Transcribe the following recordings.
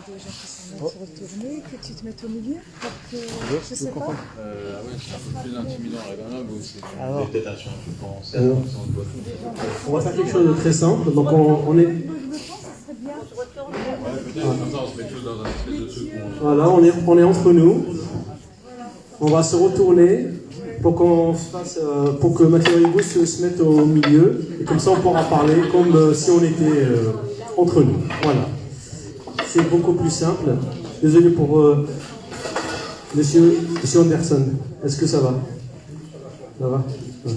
des gens qui sont là se retourner, que tu te mettes au milieu pour que, je sais pas. Ouais, c'est un peu plus intimidant là, quand même, aussi. Alors, Peut-être un chien, je pense. on va faire quelque chose de très simple. Donc on est. Voilà, on est entre nous. On va se retourner pour qu'on fasse, pour que Mathieu et Hugo se mettent au milieu, et comme ça on pourra parler comme si on était entre nous. Voilà. C'est beaucoup plus simple. Désolé pour monsieur Anderson. Est-ce que ça va? Ça va? Ouais.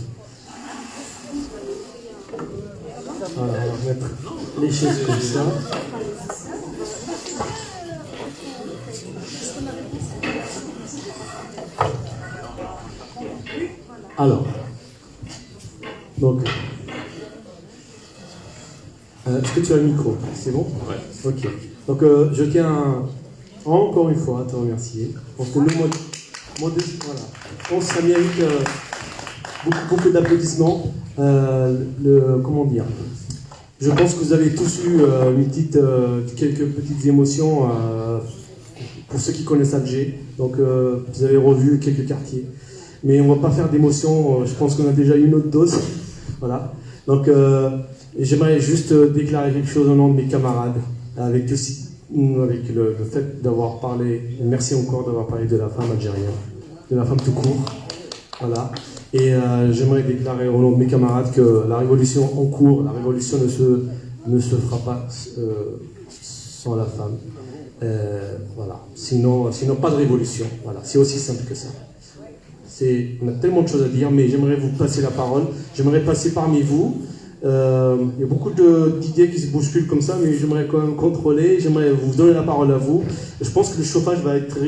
Voilà, on va mettre les chaises comme ça. Alors, donc, est-ce que tu as le micro? C'est bon? Ouais. Ok. Donc, je tiens encore une fois à te remercier. Parce que voilà. Je pense que ça mérite beaucoup d'applaudissements. Comment dire? Je pense que vous avez tous eu quelques petites émotions pour ceux qui connaissent Alger. Donc, vous avez revu quelques quartiers. Mais on ne va pas faire d'émotion, je pense qu'on a déjà eu une autre dose. Voilà. Donc, j'aimerais juste déclarer quelque chose au nom de mes camarades, avec le fait d'avoir parlé, merci encore d'avoir parlé de la femme algérienne, de la femme tout court. Voilà. Et j'aimerais déclarer au nom de mes camarades que la révolution en cours, la révolution ne se fera pas sans la femme. Voilà. Sinon, pas de révolution. Voilà. C'est aussi simple que ça. On a tellement de choses à dire, mais j'aimerais vous passer la parole. J'aimerais passer parmi vous. Il y a beaucoup d'idées qui se bousculent comme ça, mais j'aimerais quand même contrôler. J'aimerais vous donner la parole à vous. Je pense que le chauffage va être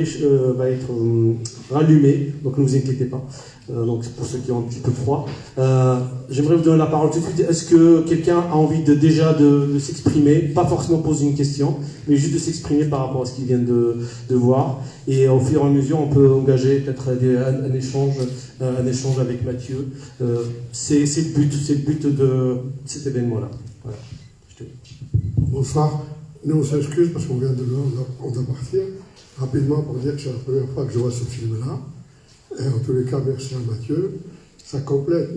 rallumé, donc ne vous inquiétez pas. Donc pour ceux qui ont un petit peu froid. J'aimerais vous donner la parole tout de suite. Est-ce que quelqu'un a envie de s'exprimer? Pas forcément poser une question, mais juste de s'exprimer par rapport à ce qu'il vient de voir. Et au fur et à mesure, on peut engager peut-être un échange avec Mathieu. C'est le but de cet événement-là. Voilà. Bonsoir. Nous, on s'excuse parce qu'on vient de loin, on doit partir. Rapidement, pour dire que c'est la première fois que je vois ce film-là. Et en tous les cas, merci à Mathieu. Ça complète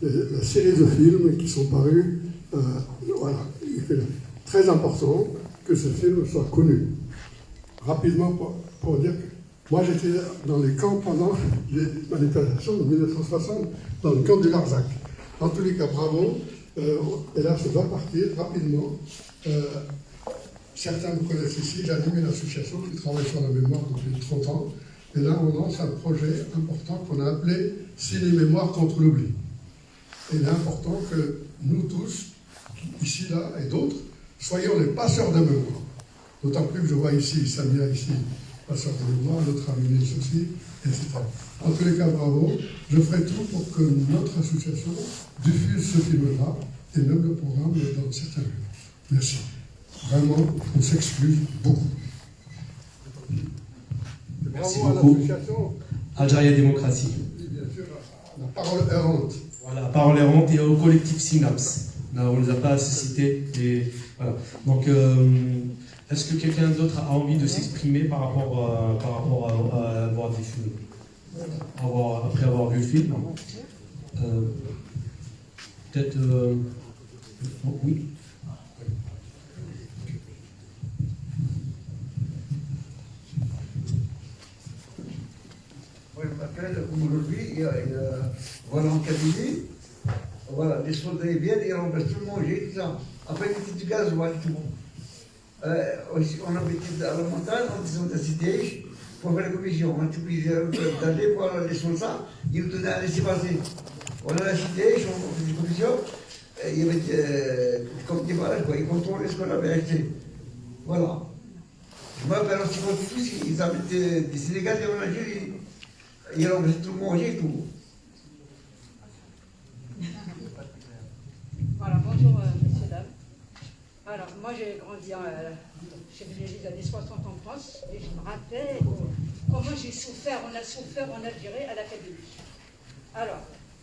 la série de films qui sont parus. Voilà. Il est très important que ce film soit connu. Rapidement, pour dire que moi, j'étais dans les camps pendant les manifestations de 1960, dans le camp du Larzac. En tous les cas, bravo. Et là, je dois partir rapidement. Certains me connaissent ici, j'ai animé une association qui travaille sur la mémoire depuis 30 ans. Et là, on lance un projet important qu'on a appelé Ciné-Mémoire contre l'oubli. Et il est important que nous tous, ici, là, et d'autres, soyons les passeurs de mémoire. D'autant plus que je vois ici, Samia ici, passeur de mémoire, notre ami Nils aussi, etc. En tous les cas, bravo. Je ferai tout pour que notre association diffuse ce film-là et même le programme dans certains lieux. Merci. Vraiment, on s'excuse beaucoup. Merci bravo beaucoup. À l'association. Algérie Démocratie. Oui, bien sûr, la parole errante. Voilà, la parole errante et au collectif Synapse. Là, on ne les a pas assez cités. Et, voilà. Donc, est-ce que quelqu'un d'autre a envie de s'exprimer par rapport à avoir des films, après avoir vu le film? Peut-être. Oui. Moi, je m'appelle aujourd'hui, voilà en cabinet, voilà, les soldats ils viennent et on va tout manger, tout ça. Après, il était du gasoil, tout le monde. On habitait à la montagne, on descendait à Sidéj pour faire la commission. On était obligé d'aller voir les soldats, ils nous donnaient un laissez-passer. On allait à Sidéj, on faisait des commissions, il y avait comme des barrages, quoi, ils contrôlaient ce qu'on avait acheté. Voilà. Je m'appelle aussi tous, ils habitaient des Sénégalais en Algérie. Ils ont tout mangé, tout. Voilà, bonjour messieurs, dames. Alors, moi j'ai grandi chez les années 60 en France, et je me rappelle comment on a souffert en Algérie à l'académie. Alors,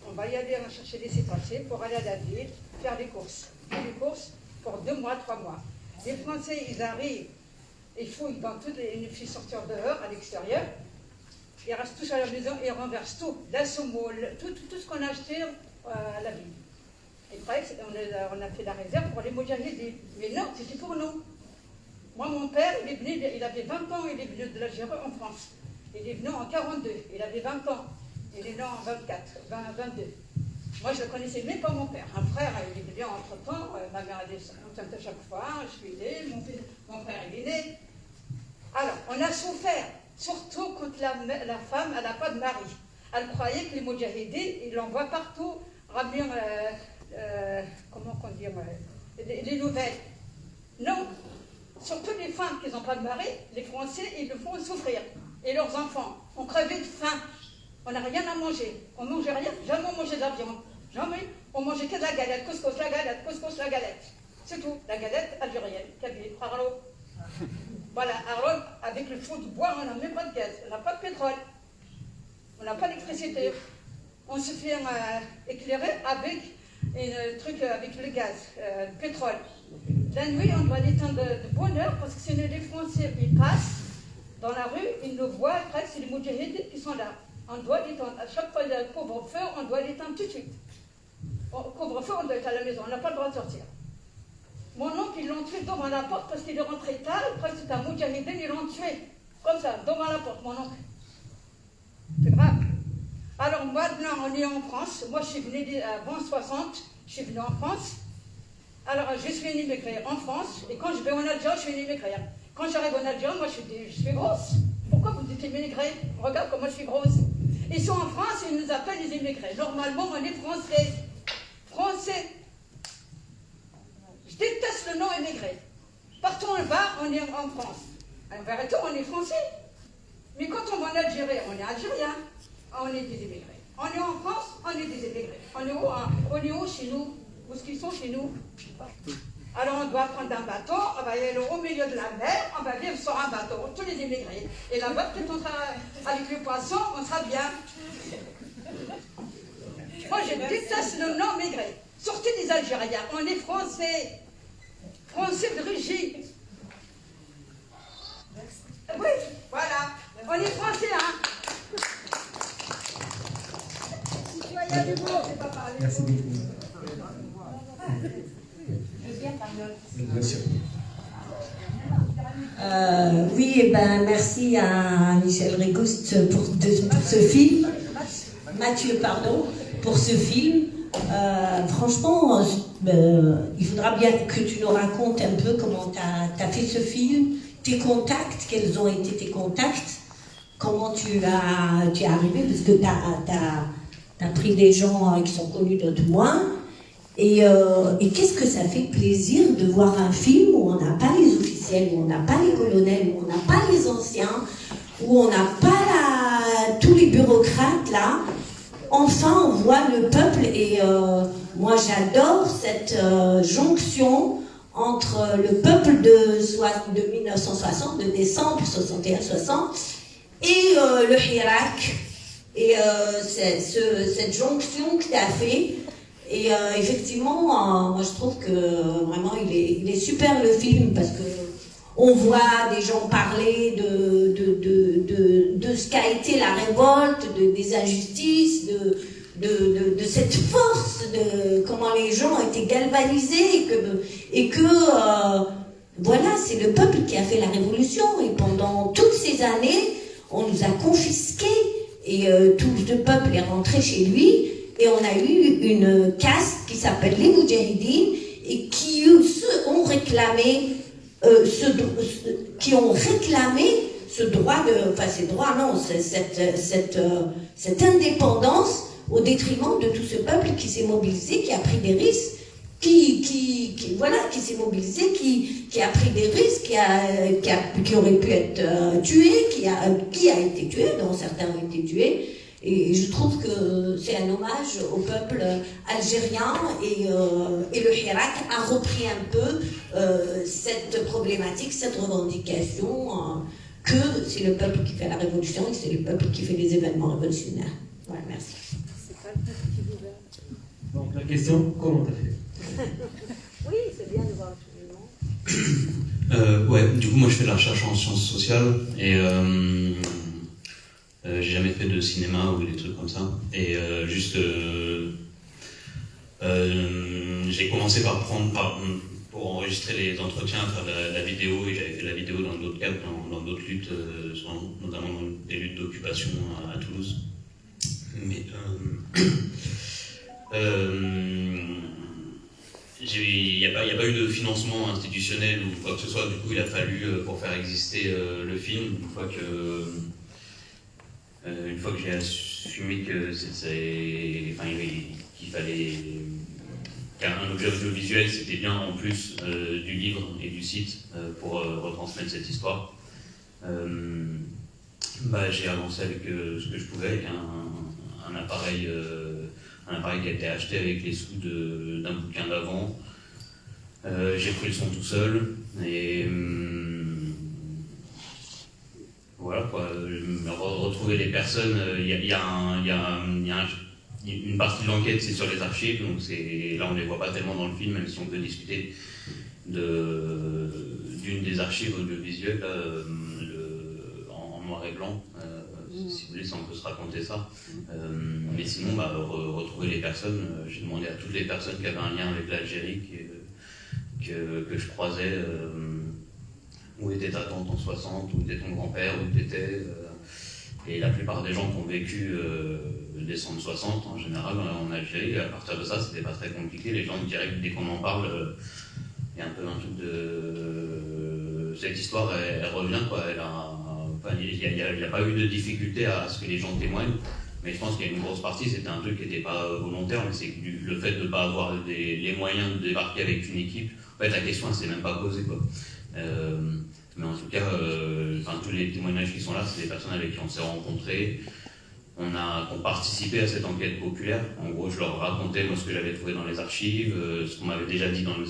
on va y aller, on va chercher des laissez-passer pour aller à la ville, faire des courses. Faire des courses pour 2 mois, 3 mois. Les Français, ils arrivent, ils fouillent dans toutes les... Ils nous font sortir dehors, à l'extérieur. Ils restent tous à la maison et ils renversent tout. La semoule, tout ce qu'on a acheté à la ville. Et après, on a fait la réserve pour les Moudjahidines. Mais non, c'était pour nous. Moi, mon père, il est venu, il avait 20 ans, il est venu de l'Algérie en France. Il est venu en 42, il avait 20 ans. Il est né en 22. Moi, je ne connaissais même pas mon père. Un frère, il est venu entre-temps, ma mère a des enceinte à chaque fois, je suis née, mon père, il est né. Alors, on a souffert, surtout quand la femme, elle n'a pas de mari. Elle croyait que les Moudjahidines, ils l'envoient partout, ramener, comment on dit, les nouvelles. Non. Surtout les femmes qui n'ont pas de mari, les Français, ils le font souffrir. Et leurs enfants, on crevait de faim. On n'a rien à manger. On ne mangeait rien, jamais on mangeait de la viande. Jamais. On mangeait que de la galette, couscous, la galette. C'est tout. La galette algérienne, kabyle, Arlo. Voilà, Arlo, avec le feu de bois, on n'a même pas de gaz. On n'a pas de pétrole. On n'a pas d'électricité. On se fait éclairer avec un truc, avec le gaz, le pétrole. La nuit, on doit l'éteindre de bonne heure parce que sinon les Français, ils passent dans la rue, ils nous voient, après c'est les Moudjahidines qui sont là. On doit l'éteindre. À chaque fois, il y a le couvre-feu, on doit l'éteindre tout de suite. Au couvre-feu, on doit être à la maison, on n'a pas le droit de sortir. Mon oncle, ils l'ont tué devant la porte parce qu'il est rentré tard, après c'est un Moudjahidine, ils l'ont tué. Comme ça, devant la porte, mon oncle. C'est grave. Alors maintenant, on est en France. Moi, je suis venue avant 60, je suis venue en France. Alors, je suis une immigrée en France, et quand je vais en Algérie, je suis une immigrée. Quand j'arrive en Algérie, moi, je suis grosse. Pourquoi vous dites immigrée? Regarde comment je suis grosse. Ils sont en France et ils nous appellent les immigrés. Normalement, on est français. Français. Je déteste le nom immigré. Partout on va, on est en France. En vérité, on est français. Mais quand on va en Algérie, on est algérien. On est des immigrés. On est en France, on est des immigrés. On est où, hein? On est où chez nous? Où est-ce qu'ils sont chez nous? Alors on doit prendre un bateau, on va aller au milieu de la mer, on va vivre sur un bateau, tous les immigrés. Et là-bas, peut-être on sera avec les poissons, on sera bien. Moi, je déteste le nom immigré. Sortez des Algériens, on est français. Français d'origine. Oui, voilà. On est français, hein. Citoyen du monde, c'est pas parler. Merci beaucoup. Bien sûr. Oui, eh ben, merci à Michel Régoust pour ce film. Mathieu, pardon, pour ce film. Franchement, il faudra bien que tu nous racontes un peu comment tu as fait ce film, tes contacts, quels ont été tes contacts, comment tu es arrivé, parce que tu as pris des gens qui sont connus, d'autres moins. Et qu'est-ce que ça fait plaisir de voir un film où on n'a pas les officiels, où on n'a pas les colonels, où on n'a pas les anciens, où on n'a pas tous les bureaucrates là. Enfin, on voit le peuple et moi j'adore cette jonction entre le peuple de 1960, de décembre 61-60 et le Hirak. Et cette jonction que tu as fait. Et effectivement, moi je trouve que vraiment il est super le film parce que on voit des gens parler de ce qu'a été la révolte, des injustices, de cette force, de comment les gens ont été galvanisés et que voilà, c'est le peuple qui a fait la révolution et pendant toutes ces années, on nous a confisqués et tout le peuple est rentré chez lui. Et on a eu une caste qui s'appelle les Moudjahidines et qui ont réclamé ce droit de, enfin ces droits non, cette indépendance au détriment de tout ce peuple qui s'est mobilisé, qui a pris des risques, qui s'est mobilisé, qui a pris des risques, qui aurait pu être tué, qui a été tué, dont certains ont été tués. Et je trouve que c'est un hommage au peuple algérien et le Hirak a repris un peu cette problématique, cette revendication que c'est le peuple qui fait la révolution et c'est le peuple qui fait les événements révolutionnaires. Voilà, merci. Donc la question, comment t'as fait? Oui, c'est bien de voir absolument. Ouais, du coup moi je fais de la recherche en sciences sociales et j'ai jamais fait de cinéma ou des trucs comme ça. Et j'ai commencé pour enregistrer les entretiens, faire la vidéo, et j'avais fait la vidéo dans d'autres cadres, dans d'autres luttes, notamment dans des luttes d'occupation à Toulouse. Mais il n'y a pas eu de financement institutionnel ou quoi que ce soit, du coup il a fallu, pour faire exister le film, une fois que j'ai assumé que qu'il fallait qu'un objet audiovisuel c'était bien en plus du livre et du site pour retransmettre cette histoire. J'ai avancé avec ce que je pouvais, avec un appareil qui a été acheté avec les sous d'un bouquin d'avant. J'ai pris le son tout seul et voilà quoi. Retrouver les personnes, il y a une partie de l'enquête, c'est sur les archives, donc là on ne les voit pas tellement dans le film, même si on peut discuter d'une des archives audiovisuelles en noir et blanc. Si vous voulez, ça on peut se raconter ça. Mais sinon, retrouver les personnes, j'ai demandé à toutes les personnes qui avaient un lien avec l'Algérie que je croisais, où était ta tante en 60, où était ton grand-père, où t'étais. Et la plupart des gens qui ont vécu décembre 60, en général, en Algérie, à partir de ça, c'était pas très compliqué. Les gens diraient que dès qu'on en parle, il y a un peu un truc de... Cette histoire, elle revient, quoi. Il n'y a pas eu de difficulté à ce que les gens témoignent, mais je pense qu'il y a une grosse partie, c'était un truc qui n'était pas volontaire, mais c'est le fait de ne pas avoir les moyens de débarquer avec une équipe. En fait, la question, elle ne s'est même pas posée, quoi. Mais en tout cas, tous les témoignages qui sont là, c'est des personnes avec qui on s'est rencontrés, qui ont participé à cette enquête populaire. En gros, je leur racontais moi ce que j'avais trouvé dans les archives, ce qu'on m'avait déjà dit dans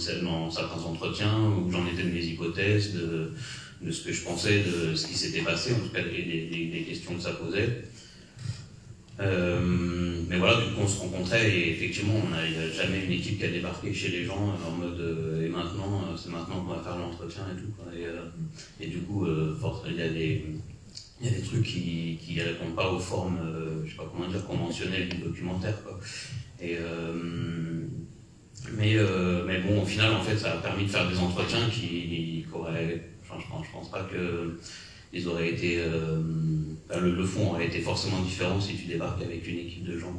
certains entretiens, où j'en étais de mes hypothèses, de ce que je pensais, de ce qui s'était passé, en tout cas des questions que ça posait. Mais voilà, du coup on se rencontrait et effectivement il n'y a jamais une équipe qui a débarqué chez les gens en mode et maintenant, c'est maintenant qu'on va faire l'entretien et tout, quoi. Et du coup, il y a des trucs qui ne répondent pas aux formes, je sais pas comment dire, conventionnelles du documentaire, quoi. Mais bon, au final, en fait, ça a permis de faire des entretiens qui auraient... Je pense pas qu'ils auraient été... le fond aurait été forcément différent si tu débarques avec une équipe de gens.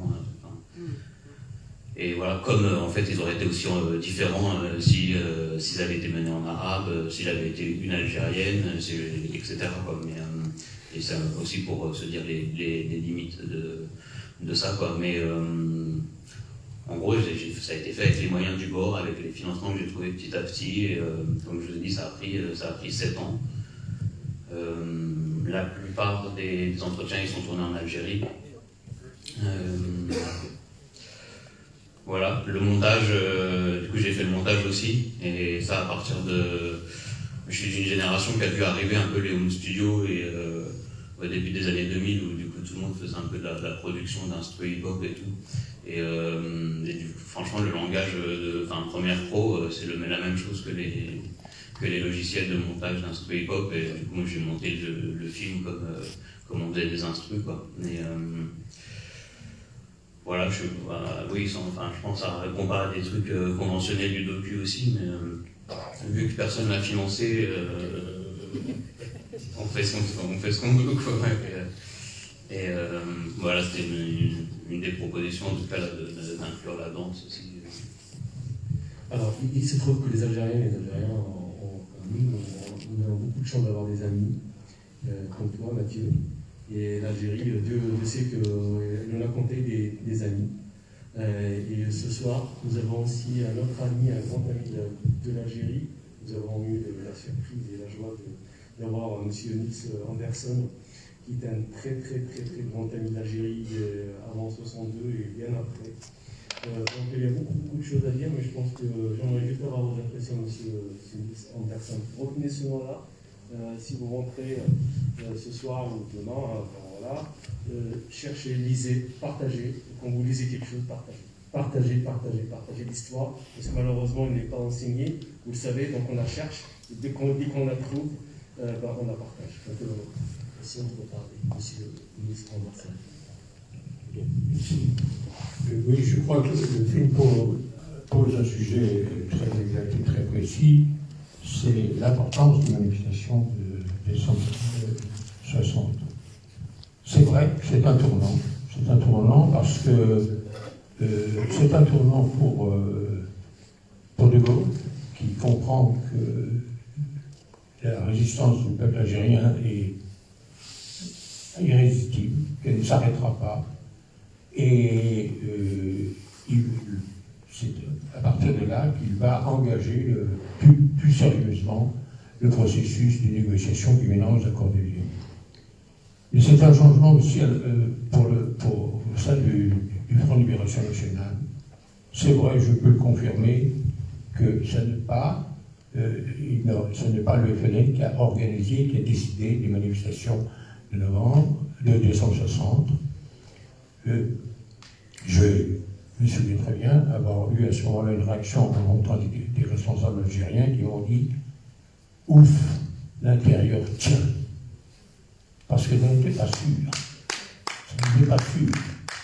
Et voilà, comme en fait, ils auraient été aussi différents s'ils avaient été menés en arabe, s'il avait été une algérienne, etc. Quoi. Et c'est aussi pour se dire les limites de ça, quoi. Mais en gros, ça a été fait avec les moyens du bord, avec les financements que j'ai trouvés petit à petit. Et, comme je vous ai dit, ça a pris 7 ans. La plupart des entretiens, ils sont tournés en Algérie. Voilà, le montage, du coup j'ai fait le montage aussi. Et ça, à partir de... Je suis d'une génération qui a vu arriver un peu les home studios et au début des années 2000 où du coup tout le monde faisait un peu de la production d'instru hip-hop et tout. Et franchement le langage Premiere Pro c'est la même chose que les logiciels de montage d'instru hip-hop, et du coup moi j'ai monté le film comme on faisait des instrus, quoi. Et voilà, je pense que ça répond pas à des trucs conventionnels du docu aussi, mais vu que personne l'a financé, on fait ce qu'on veut, quoi. Et voilà, c'était une des propositions en tout cas d'inclure la danse aussi. Alors, il se trouve que les Algériens, nous avons beaucoup de chance d'avoir des amis, comme toi, Mathieu. Et l'Algérie, Dieu sait qu'il en a compté des amis. Et ce soir, nous avons aussi un autre ami, un grand ami de l'Algérie. Nous avons eu la surprise et la joie d'avoir M. Nils Anderson, qui est un très grand ami de l'Algérie avant 62 et bien après. Donc il y a beaucoup de choses à dire, mais je pense que j'aimerais juste avoir vos impressions, M. Nils Anderson. Retenez ce nom-là. Si vous rentrez ce soir ou demain, voilà, cherchez, lisez, partagez. Quand vous lisez quelque chose, partagez l'histoire, parce que malheureusement, il n'est pas enseigné, vous le savez, donc on la cherche. Dès qu'on la trouve, on la partage. Donc, si on peut parler, monsieur le ministre Marcel. Oui, je crois que le film pose un sujet très exact et très précis. C'est l'importance des manifestations de décembre 60. C'est vrai, c'est un tournant. C'est un tournant parce que c'est un tournant pour De Gaulle, qui comprend que la résistance du peuple algérien est irrésistible, qu'elle ne s'arrêtera pas. Et c'est à partir de là qu'il va engager plus sérieusement le processus de négociation qui mélange l'accord de Vienne. Et c'est un changement aussi pour ça du Front de Libération Nationale. C'est vrai, je peux le confirmer, que ce n'est pas le FLN qui a organisé, qui a décidé des manifestations de décembre 60. Je me souviens très bien avoir eu à ce moment-là une réaction en montant des responsables algériens qui m'ont dit « Ouf, l'intérieur tient ». Parce que je n'étais pas sûr. Je n'étais pas sûr.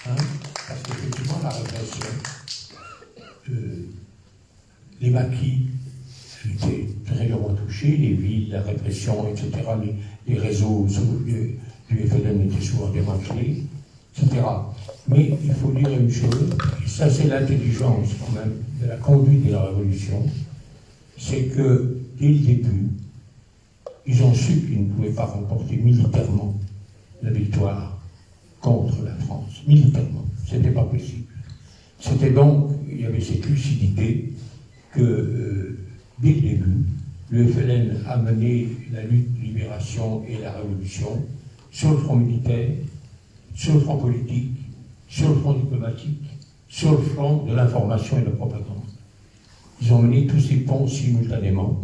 Hein, parce qu'effectivement, la répression, les maquis étaient très durement touchés, les villes, la répression, etc. Les réseaux du FLN étaient souvent démantelés, etc. Mais il faut dire une chose, et ça c'est l'intelligence quand même de la conduite de la Révolution, c'est que dès le début, ils ont su qu'ils ne pouvaient pas remporter militairement la victoire contre la France. Militairement, ce n'était pas possible. C'était donc, il y avait cette lucidité que dès le début, le FLN a mené la lutte de libération et la révolution sur le front militaire, sur le front politique, sur le front diplomatique, sur le front de l'information et de la propagande. Ils ont mené tous ces ponts simultanément,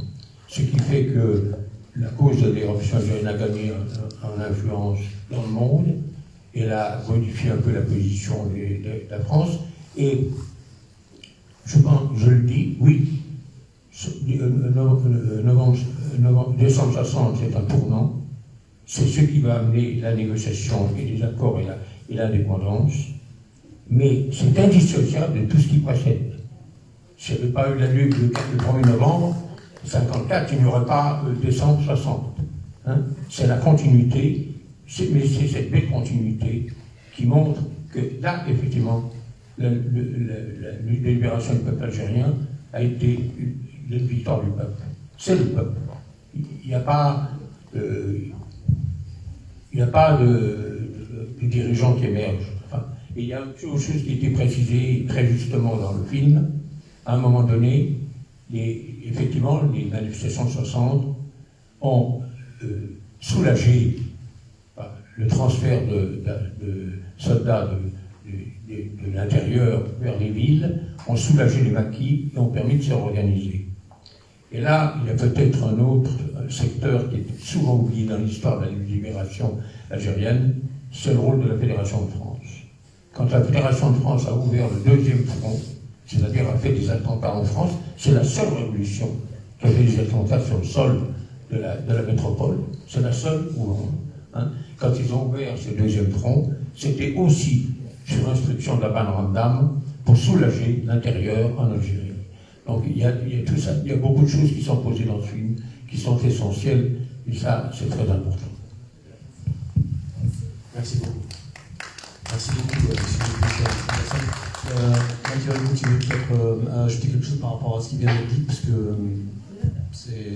ce qui fait que la cause de la révolution algérienne a gagné en influence dans le monde. Elle a modifié un peu la position de la France. Et je le dis, oui, décembre 60, c'est un tournant. C'est ce qui va amener la négociation et les accords et l'indépendance. Mais c'est indissociable de tout ce qui précède. S'il n'y avait pas eu la lutte le 1er novembre 54, il n'y aurait pas décembre 60. Hein, c'est la continuité, mais c'est cette belle continuité qui montre que là, effectivement, la libération du peuple algérien a été une victoire du peuple. C'est le peuple. Il n'y a pas de dirigeants qui émergent. Enfin, il y a autre chose qui était précisée très justement dans le film. À un moment donné, effectivement, les manifestations de 60 ont soulagé le transfert de soldats de l'intérieur vers les villes, ont soulagé les maquis et ont permis de se réorganiser. Et là, il y a peut-être un autre secteur qui est souvent oublié dans l'histoire de la libération algérienne, c'est le rôle de la Fédération de France. Quand la Fédération de France a ouvert le deuxième front, c'est-à-dire a fait des attentats en France, c'est la seule révolution qui a fait des attentats sur le sol de la métropole. C'est la seule où quand ils ont ouvert ce deuxième front, c'était aussi sur instruction d'Aban Ramdam pour soulager l'intérieur en Algérie. Donc il y a tout ça, il y a beaucoup de choses qui sont posées dans ce film, qui sont essentielles, et ça, c'est très important. Merci beaucoup. Merci beaucoup, monsieur le Michael, tu veux peut-être ajouter quelque chose par rapport à ce qui vient d'être dit, parce que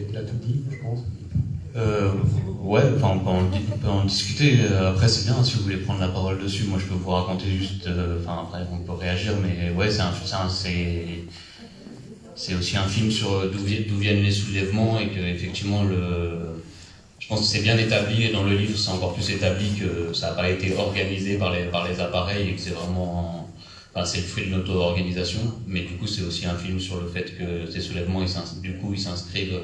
il a tout dit, je pense. Ouais, enfin, on peut en discuter. Après, c'est bien si vous voulez prendre la parole dessus. Moi, je peux vous raconter juste. Enfin, après, on peut réagir, mais ouais, c'est aussi un film sur d'où viennent les soulèvements et que effectivement je pense que c'est bien établi et dans le livre c'est encore plus établi que ça n'a pas été organisé par les appareils et que c'est vraiment c'est le fruit de notre organisation, mais du coup c'est aussi un film sur le fait que ces soulèvements ils s'inscrivent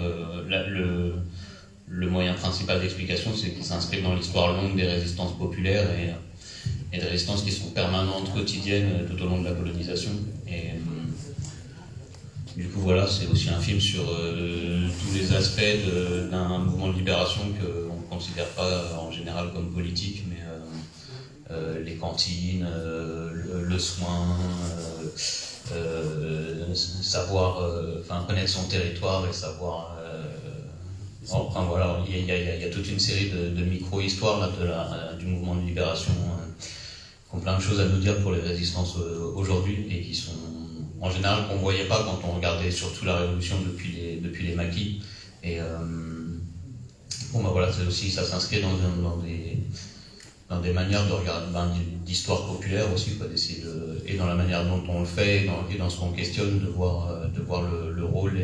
le moyen principal d'explication c'est qu'ils s'inscrivent dans l'histoire longue des résistances populaires et des résistances qui sont permanentes, quotidiennes tout au long de la colonisation et du coup voilà, c'est aussi un film sur tous les des aspects d'un mouvement de libération qu'on ne considère pas en général comme politique, mais les cantines, le soin, savoir, connaître son territoire et savoir. Enfin voilà, il y a toute une série de micro-histoires là, du mouvement de libération qui ont plein de choses à nous dire pour les résistances aujourd'hui et qui sont en général qu'on ne voyait pas quand on regardait surtout la révolution depuis les maquis. Et voilà, c'est aussi, ça s'inscrit dans des manières de regarder, d'histoire populaire aussi, quoi, d'essayer et dans la manière dont on le fait, et dans ce qu'on questionne, de voir le rôle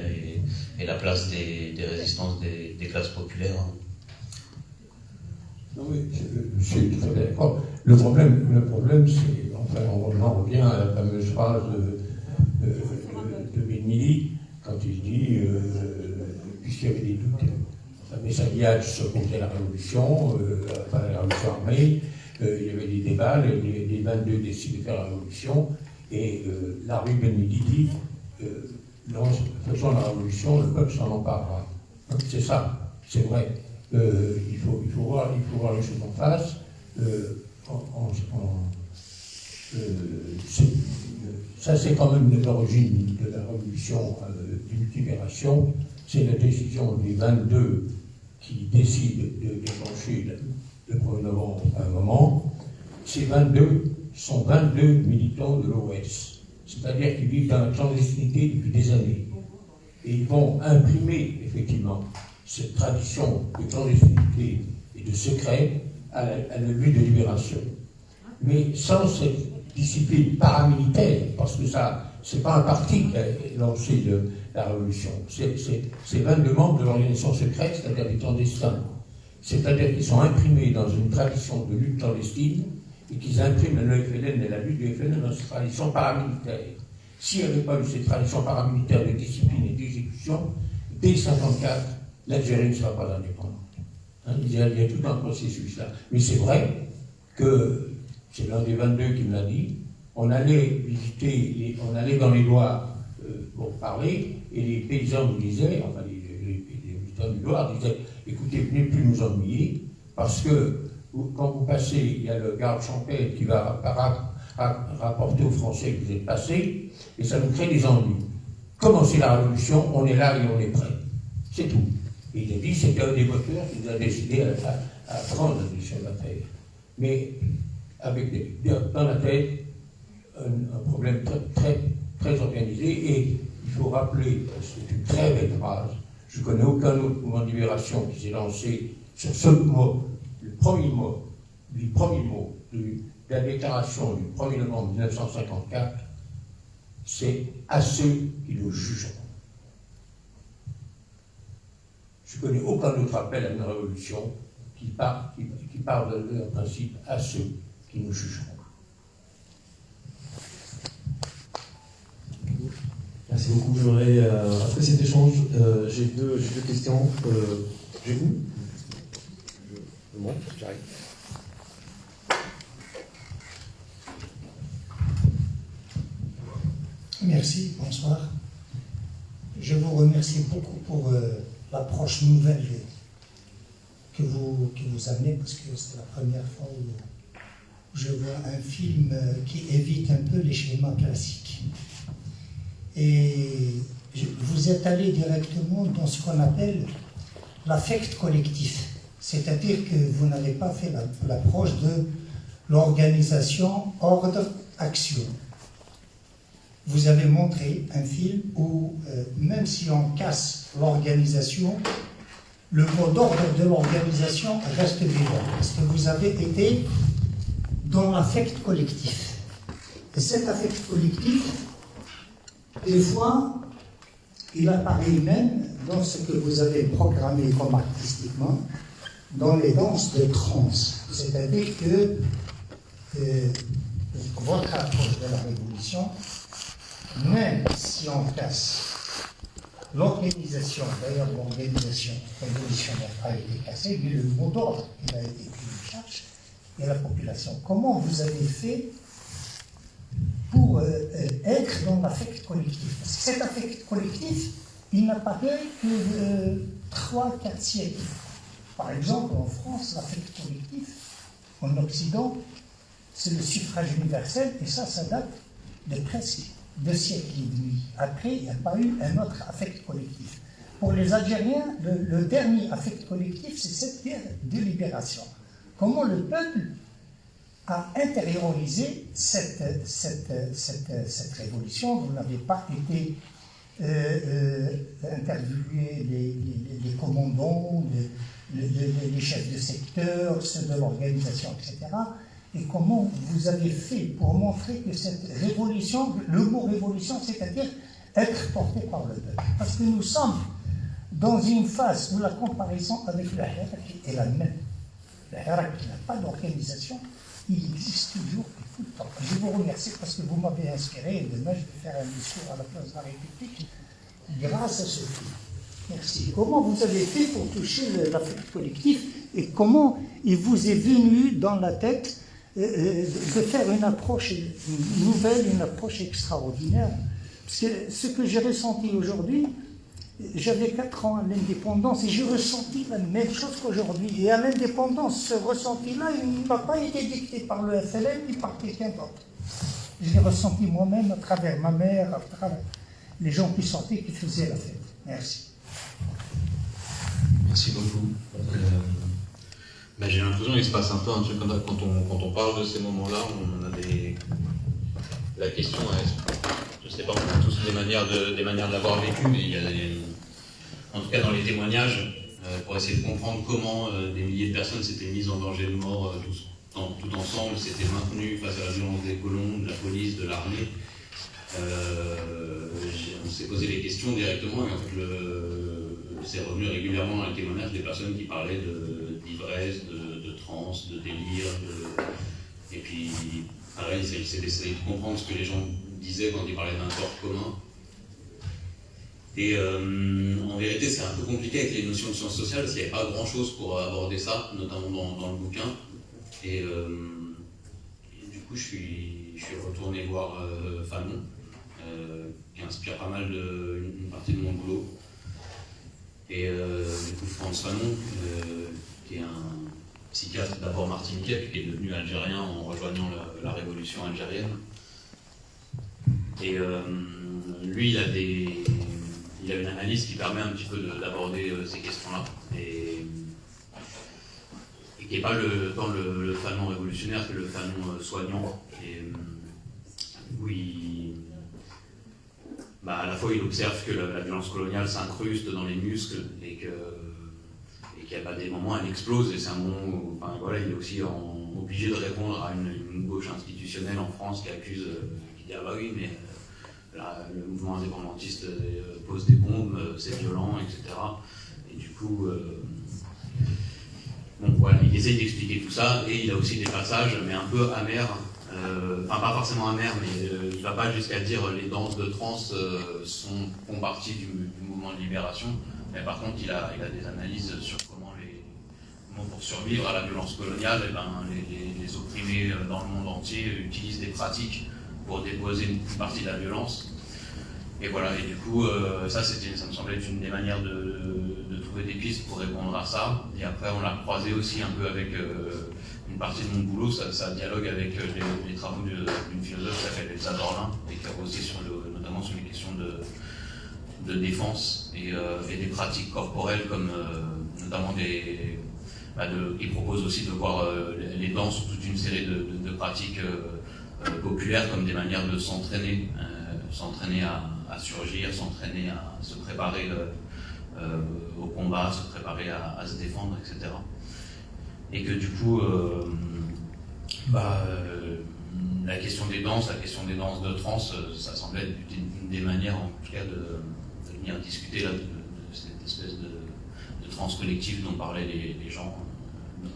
et la place des résistances des classes populaires. Non, oui, je suis tout à fait d'accord. Le problème, c'est, enfin, on en revient à la fameuse phrase de Benmili, quand il dit, puisqu'il y avait des doutes, Messaliage se comptait la révolution, la révolution armée, il y avait des débats, les 22 décident de faire la révolution, et Larry Benmili dit, faisons la révolution, le peuple s'en emparera. C'est ça, c'est vrai. Il faut voir les choses en face. Ça, c'est quand même l'origine de la révolution d'une libération. C'est la décision des 22 qui décident de déclencher le 1er novembre à un moment. Ces 22 sont 22 militants de l'OS, c'est-à-dire qu'ils vivent dans la clandestinité depuis des années. Et ils vont imprimer, effectivement, cette tradition de clandestinité et de secret à la lutte de libération. Mais sans cette discipline paramilitaire, parce que ça, c'est pas un parti qui a lancé la révolution, c'est 22 membres de l'organisation secrète, c'est-à-dire des clandestins. C'est-à-dire qu'ils sont imprimés dans une tradition de lutte clandestine et qu'ils impriment le FLN et la lutte du FLN dans cette tradition paramilitaire. S'il n'y avait pas eu cette tradition paramilitaire de discipline et d'exécution, dès 1954, l'Algérie ne sera pas indépendante. Il y a tout un processus là. Mais c'est vrai que, c'est l'un des 22 qui me l'a dit, on allait visiter, on allait dans les Loirs pour parler, et les paysans nous disaient, enfin les militants du Loir disaient, écoutez, venez plus nous ennuyer, parce que quand vous passez, il y a le garde champêtre qui va rapporter aux Français que vous êtes passés, et ça nous crée des ennuis. Commencez la révolution, on est là et on est prêt. C'est tout. Et il a dit, c'était un des moteurs qui nous a décidé à prendre sur la terre. Mais avec dans la tête un problème très organisé, et il faut rappeler, c'est une très belle phrase, je ne connais aucun autre mouvement de libération qui s'est lancé sur ce mot, le premier mot de la déclaration du 1er novembre 1954, c'est à ceux qui nous jugeront. Je ne connais aucun autre appel à une révolution qui part de leur principe à ceux qui nous jugeront. Merci beaucoup. J'aurais, après cet échange, j'ai deux questions. J'ai vous. Bon, j'arrive. Merci, bonsoir. Je vous remercie beaucoup pour l'approche nouvelle que vous amenez, parce que c'est la première fois où je vois un film qui évite un peu les schémas classiques. Et vous êtes allé directement dans ce qu'on appelle l'affect collectif. C'est-à-dire que vous n'avez pas fait l'approche de l'organisation, ordre, action. Vous avez montré un film où, même si on casse l'organisation, le mot d'ordre de l'organisation reste vivant. Parce que vous avez été dans l'affect collectif. Et cet affect collectif, des fois, il apparaît même dans ce que vous avez programmé comme artistiquement, dans les danses de trance. C'est-à-dire que votre approche de la révolution, même si on casse l'organisation, d'ailleurs l'organisation révolutionnaire a été cassée, mais le mot d'ordre il a été pris en charge, et la population. Comment vous avez fait pour être dans l'affect collectif? Parce que cet affect collectif, il n'apparaît que 3-4 siècles. Par exemple, en France, l'affect collectif, en Occident, c'est le suffrage universel, et ça date de presque 2 siècles et demi. Après, il n'y a pas eu un autre affect collectif. Pour les Algériens, le dernier affect collectif, c'est cette guerre de libération. Comment le peuple a intériorisé cette révolution. Vous n'avez pas été interviewé les commandants, les chefs de secteur, ceux de l'organisation, etc. Et comment vous avez fait pour montrer que cette révolution, le mot révolution, c'est-à-dire être porté par le peuple. Parce que nous sommes dans une phase où la comparaison avec le Hirak est la même. Le Hirak qui n'a pas d'organisation, il existe toujours et tout le temps. Je vous remercie parce que vous m'avez inspiré, et demain je vais faire un discours à la place de la République grâce à ce film. Merci. Comment vous avez fait pour toucher l'affect collectif et comment il vous est venu dans la tête de faire une approche nouvelle, une approche extraordinaire? Parce que ce que j'ai ressenti aujourd'hui, j'avais 4 ans à l'indépendance et j'ai ressenti la même chose qu'aujourd'hui. Et à l'indépendance, ce ressenti-là, il n'a pas été dicté par le FLN ni par quelqu'un d'autre. Je l'ai ressenti moi-même à travers ma mère, à travers les gens qui sortaient, qui faisaient la fête. Merci. Merci beaucoup. J'ai l'impression qu'il se passe un peu un truc quand on parle de ces moments-là, on a la question, je ne sais pas, on a tous des manières de l'avoir vécu, mais il y a en tout cas dans les témoignages, pour essayer de comprendre comment des milliers de personnes s'étaient mises en danger de mort tout ensemble, s'étaient maintenues face à la violence des colons, de la police, de l'armée. On s'est posé les questions directement et en fait c'est revenu régulièrement dans les témoignages des personnes qui parlaient d'ivresse, de transe, de délire, et puis pareil, c'est d'essayer de comprendre ce que les gens disaient quand ils parlaient d'un corps commun. Et en vérité, c'est un peu compliqué avec les notions de sciences sociales parce qu'il n'y avait pas grand-chose pour aborder ça, notamment dans le bouquin. Et du coup, je suis retourné voir Fanon, qui inspire pas mal une partie de mon boulot. Et du coup, Frantz Fanon, qui est un psychiatre d'abord martiniquais, puis qui est devenu algérien en rejoignant la révolution algérienne. Et lui, il a une analyse qui permet un petit peu d'aborder ces questions-là. Et qui n'est pas dans le Fanon révolutionnaire, que le Fanon soignant. Et oui, à la fois il observe que la violence coloniale s'incruste dans les muscles et qu'il y a des moments où elle explose, et c'est un moment où il est aussi obligé de répondre à une gauche institutionnelle en France qui dit ah bah oui mais le mouvement indépendantiste pose des bombes, c'est violent, etc. Et du coup, il essaye d'expliquer tout ça, et il a aussi des passages, mais un peu amers, pas forcément amers, mais il ne va pas jusqu'à dire les danses de trance font partie du mouvement de libération, mais par contre il a des analyses sur comment pour survivre à la violence coloniale, les opprimés dans le monde entier utilisent des pratiques pour déposer une partie de la violence. Et voilà, et du coup, ça me semblait être une des manières de trouver des pistes pour répondre à ça. Et après, on l'a croisé aussi un peu avec une partie de mon boulot, ça dialogue avec les travaux d'une philosophe qui s'appelle Elsa Dorlin, et qui a aussi notamment sur les questions de défense et des pratiques corporelles, comme notamment qui propose aussi de voir les danses sous toute une série de pratiques populaires comme des manières de s'entraîner à surgir, s'entraîner à se préparer au combat, se préparer à se défendre, etc. Et que du coup, la question des danses de trance, ça semblait être une des manières, en tout cas, de venir discuter là, de cette espèce de trance collective dont parlaient les gens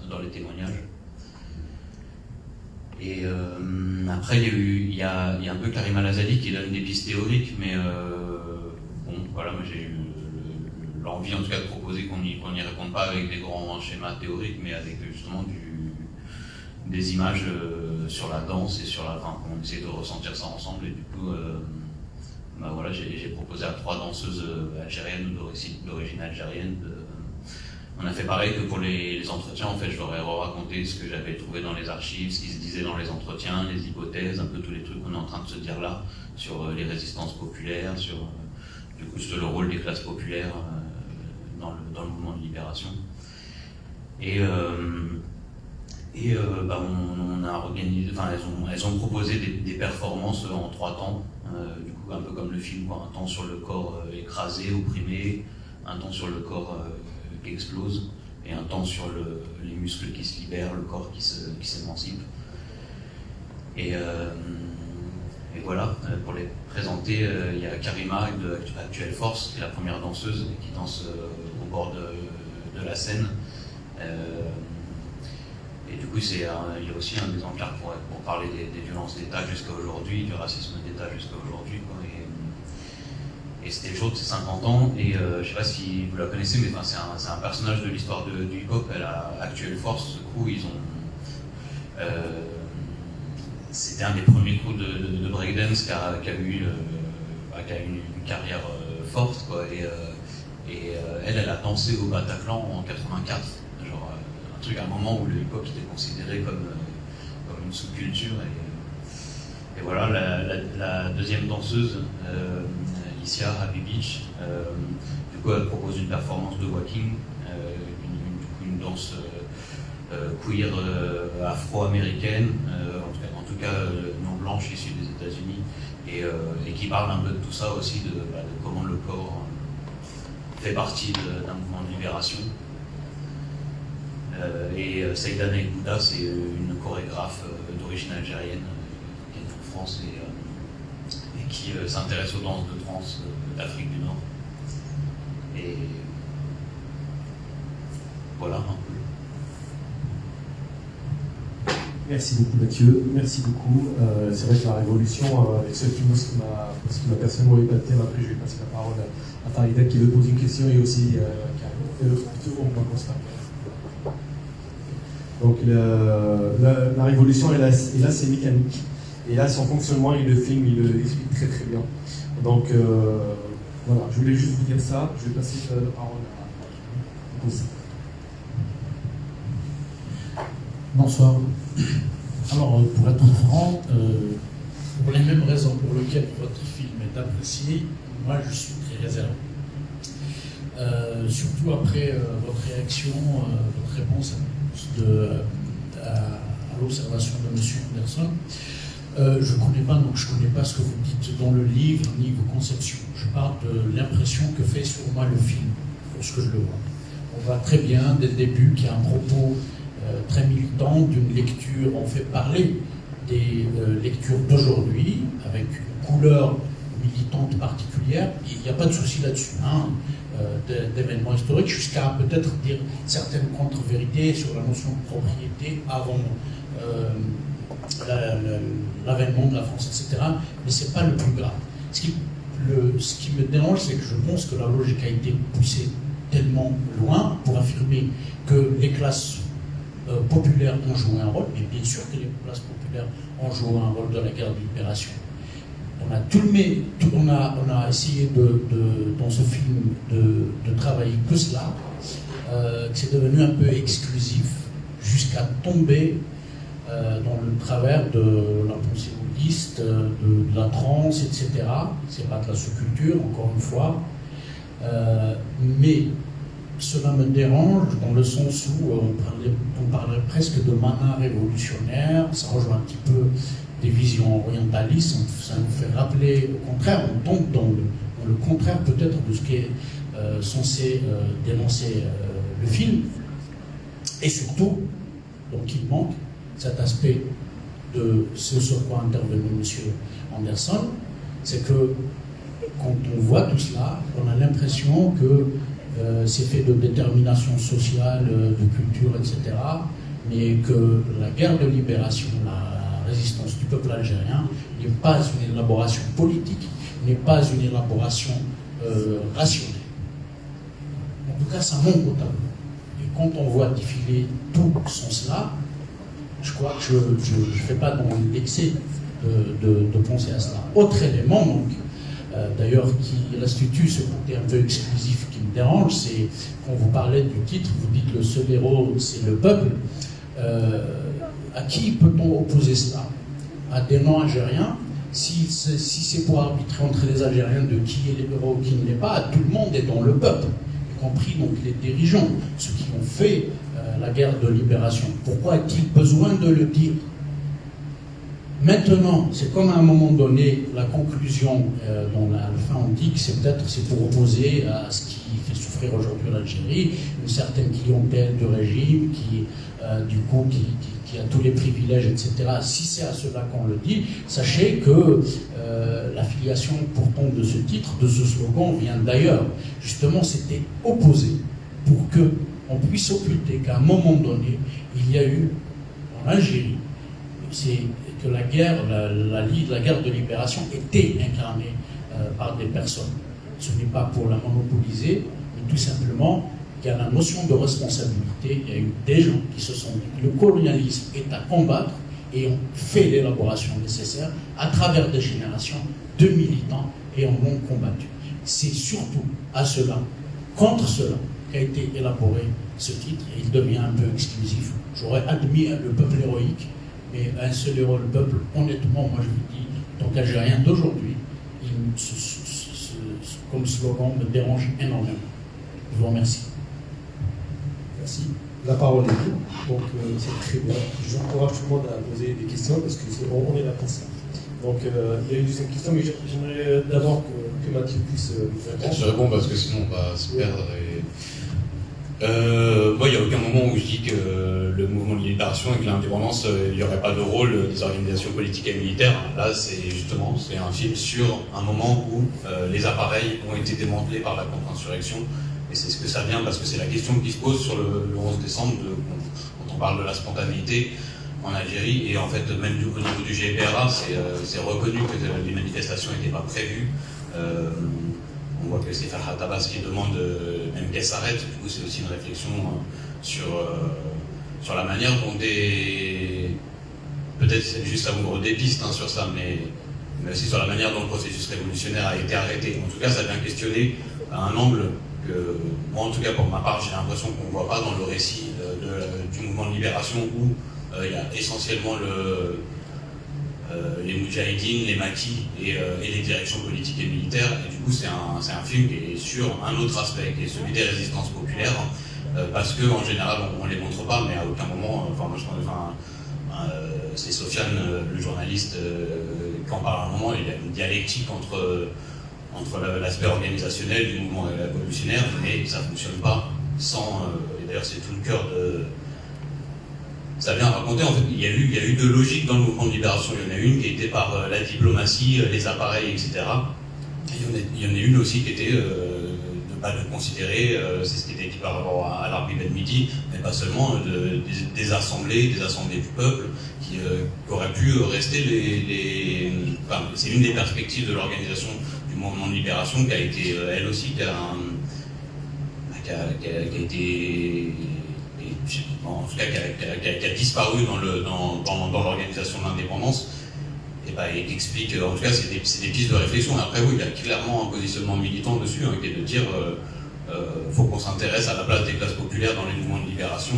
dans les témoignages. Et après, il y a un peu Karim Al-Azali qui donne des pistes théoriques, mais moi j'ai eu l'envie en tout cas de proposer qu'on n'y réponde pas avec des grands schémas théoriques, mais avec justement des images sur la danse et on essaie de ressentir ça ensemble. Et du coup, bah voilà, j'ai proposé à 3 danseuses algériennes ou d'origine algérienne. On a fait pareil que pour les entretiens, en fait, je leur ai raconté ce que j'avais trouvé dans les archives, ce qui se disait dans les entretiens, les hypothèses, un peu tous les trucs qu'on est en train de se dire là, sur les résistances populaires, sur du coup, sur le rôle des classes populaires dans le mouvement de libération. Et bah, on a organisé, enfin, elles ont proposé des performances en 3 temps, du coup un peu comme le film, quoi. Un temps sur le corps écrasé, opprimé, un temps sur le corps qui explose, et un temps sur les muscles qui se libèrent, le corps qui s'émancipe. Et voilà, pour les présenter, il y a Karima de Actuelle Force, qui est la première danseuse qui danse au bord de la scène. Et du coup, il y a aussi un des encarts pour parler des violences d'État jusqu'à aujourd'hui, du racisme d'État jusqu'à aujourd'hui. Et c'était le jour de ses 50 ans, et je ne sais pas si vous la connaissez, mais c'est un personnage de l'histoire du hip-hop. Elle a Actuelle Force, ce coup, c'était un des premiers crews de breakdance qui a eu une carrière forte, quoi. Et elle a dansé au Bataclan en 84. Un truc à un moment où le hip-hop était considéré comme une sous-culture. Et voilà, la deuxième danseuse, Isia Habibic, du coup elle propose une performance de walking, une danse queer afro-américaine, en tout cas non blanche, issue des États-Unis, et qui parle un peu de tout ça aussi, de comment le corps fait partie d'un mouvement de libération. Et Saïda Nekbouda, c'est une chorégraphe d'origine algérienne qui est en France et qui s'intéresse aux danses de trance d'Afrique du Nord. Et voilà un peu. Merci beaucoup Mathieu, merci beaucoup. C'est vrai que la révolution, avec ce film, ce qui m'a personnellement épaté, après je vais passer la parole à Farida qui veut poser une question, et aussi Karim. Donc la révolution est là, c'est mécanique. Et là, son fonctionnement et le film, il le explique très très bien. Donc voilà, je voulais juste vous dire ça. Je vais passer la parole à vous. Bonsoir. Alors, pour être franc, pour les mêmes raisons pour lesquelles votre film est apprécié, moi je suis très réservé. Surtout après votre réaction, votre réponse à l'observation de M. Anderson. Je ne connais pas, donc je ne connais pas ce que vous dites dans le livre, ni vos conceptions. Je parle de l'impression que fait sur moi le film, lorsque je le vois. On voit très bien, dès le début, qu'il y a un propos très militant d'une lecture. On fait parler des lectures d'aujourd'hui, avec une couleur militante particulière. Il n'y a pas de souci là-dessus, hein, d'événements historiques, jusqu'à peut-être dire certaines contre-vérités sur la notion de propriété avant l'avènement de la France, etc. Mais ce n'est pas le plus grave. Ce qui me dérange, c'est que je pense que la logique a été poussée tellement loin pour affirmer que les classes populaires ont joué un rôle, mais bien sûr que les classes populaires ont joué un rôle dans la guerre de libération. On a essayé dans ce film de travailler que cela, que c'est devenu un peu exclusif, jusqu'à tomber dans le travers de la pensée bouddhiste, de la transe, etc. C'est pas de la sous-culture, encore une fois. Mais cela me dérange dans le sens où on parlerait presque de mana révolutionnaire. Ça rejoint un petit peu des visions orientalistes. Ça nous fait rappeler, au contraire, on tombe dans le contraire peut-être de ce qui est censé dénoncer le film. Et surtout, donc il manque cet aspect de ce sur quoi intervenait M. Anderson, c'est que quand on voit tout cela, on a l'impression que c'est fait de détermination sociale, de culture, etc., mais que la guerre de libération, la résistance du peuple algérien n'est pas une élaboration politique, n'est pas une élaboration rationnelle. En tout cas, ça manque au tableau. Et quand on voit défiler tout sans cela, je crois que je ne fais pas dans l'excès de penser à cela. Autre élément, donc, d'ailleurs qui restitue ce côté un peu exclusif qui me dérange, c'est quand vous parlez du titre, vous dites le seul héros c'est le peuple. À qui peut-on opposer cela? À des non-Algériens? Si c'est pour arbitrer entre les Algériens de qui est l'héros ou qui ne l'est pas, tout le monde est dans le peuple, y compris donc les dirigeants, ceux qui ont fait la guerre de libération. Pourquoi est-il besoin de le dire? Maintenant, c'est comme à un moment donné, la conclusion dont à la fin on dit que c'est pour opposer à ce qui fait souffrir aujourd'hui l'Algérie, une certaine clientèle de régime qui a tous les privilèges, etc. Si c'est à cela qu'on le dit, sachez que la filiation pourtant de ce titre, de ce slogan, vient d'ailleurs. Justement, c'était opposé pour qu'on puisse occulter qu'à un moment donné, il y a eu en Algérie, c'est que la guerre de libération était incarnée par des personnes. Ce n'est pas pour la monopoliser, mais tout simplement qu'il y a la notion de responsabilité. Il y a eu des gens qui se sont dit que le colonialisme est à combattre et ont fait l'élaboration nécessaire à travers des générations de militants et en ont combattu. C'est surtout à cela, contre cela, qu'a été élaboré ce titre et il devient un peu exclusif. J'aurais admis le peuple héroïque, mais un seul héros, le peuple, honnêtement, moi je vous dis, en tant qu'Algérien d'aujourd'hui, comme slogan me dérange énormément. Je vous remercie. Merci. La parole est libre, donc c'est très bien. Je vous encourage tout le monde à poser des questions parce qu'on est là pour ça. Donc il y a eu une question, mais j'aimerais d'abord que Mathieu puisse répondre. Je réponds parce que sinon on va se perdre. Moi, il n'y a aucun moment où je dis que le mouvement de libération et que l'indépendance, il n'y aurait pas de rôle des organisations politiques et militaires. Là, c'est un film sur un moment où les appareils ont été démantelés par la contre-insurrection. Et c'est ce que ça vient, parce que c'est la question qui se pose sur le 11 décembre, quand on parle de la spontanéité en Algérie. Et en fait, même au niveau du GPRA, c'est reconnu que les manifestations n'étaient pas prévues. On voit que c'est Farhat Abbas qui demande même qu'elle s'arrête. Du coup, c'est aussi une réflexion sur la manière dont peut-être c'est juste à ouvrir des pistes sur ça, mais aussi sur la manière dont le processus révolutionnaire a été arrêté. En tout cas, ça vient questionner à un angle que, moi en tout cas pour ma part, j'ai l'impression qu'on ne voit pas dans le récit du mouvement de libération où il y a essentiellement les Moudjahidines, les maquis et les directions politiques et militaires. Et du coup, c'est un film qui est sur un autre aspect, qui est celui des résistances populaires, parce qu'en général, on ne les montre pas, mais à aucun moment, c'est Sofiane, le journaliste, qui en parle à un moment, il y a une dialectique entre l'aspect organisationnel du mouvement révolutionnaire, mais ça ne fonctionne pas sans, et d'ailleurs c'est tout le cœur de... Ça vient raconter, en fait, il y a eu deux logiques dans le mouvement de libération. Il y en a une qui était par la diplomatie, les appareils, etc. Et il y en a une aussi qui était de ne pas le considérer, c'est ce qui était dit par rapport à l'Arbi Ben Midi, mais pas seulement, des assemblées du peuple qui auraient pu rester enfin, c'est une des perspectives de l'organisation du mouvement de libération qui a été, elle aussi, qui a été... en tout cas qui a disparu dans l'organisation de l'indépendance, et qui explique, en tout cas c'est des pistes de réflexion. Après oui, il y a clairement un positionnement militant dessus, qui est de dire faut qu'on s'intéresse à la place des classes populaires dans les mouvements de libération,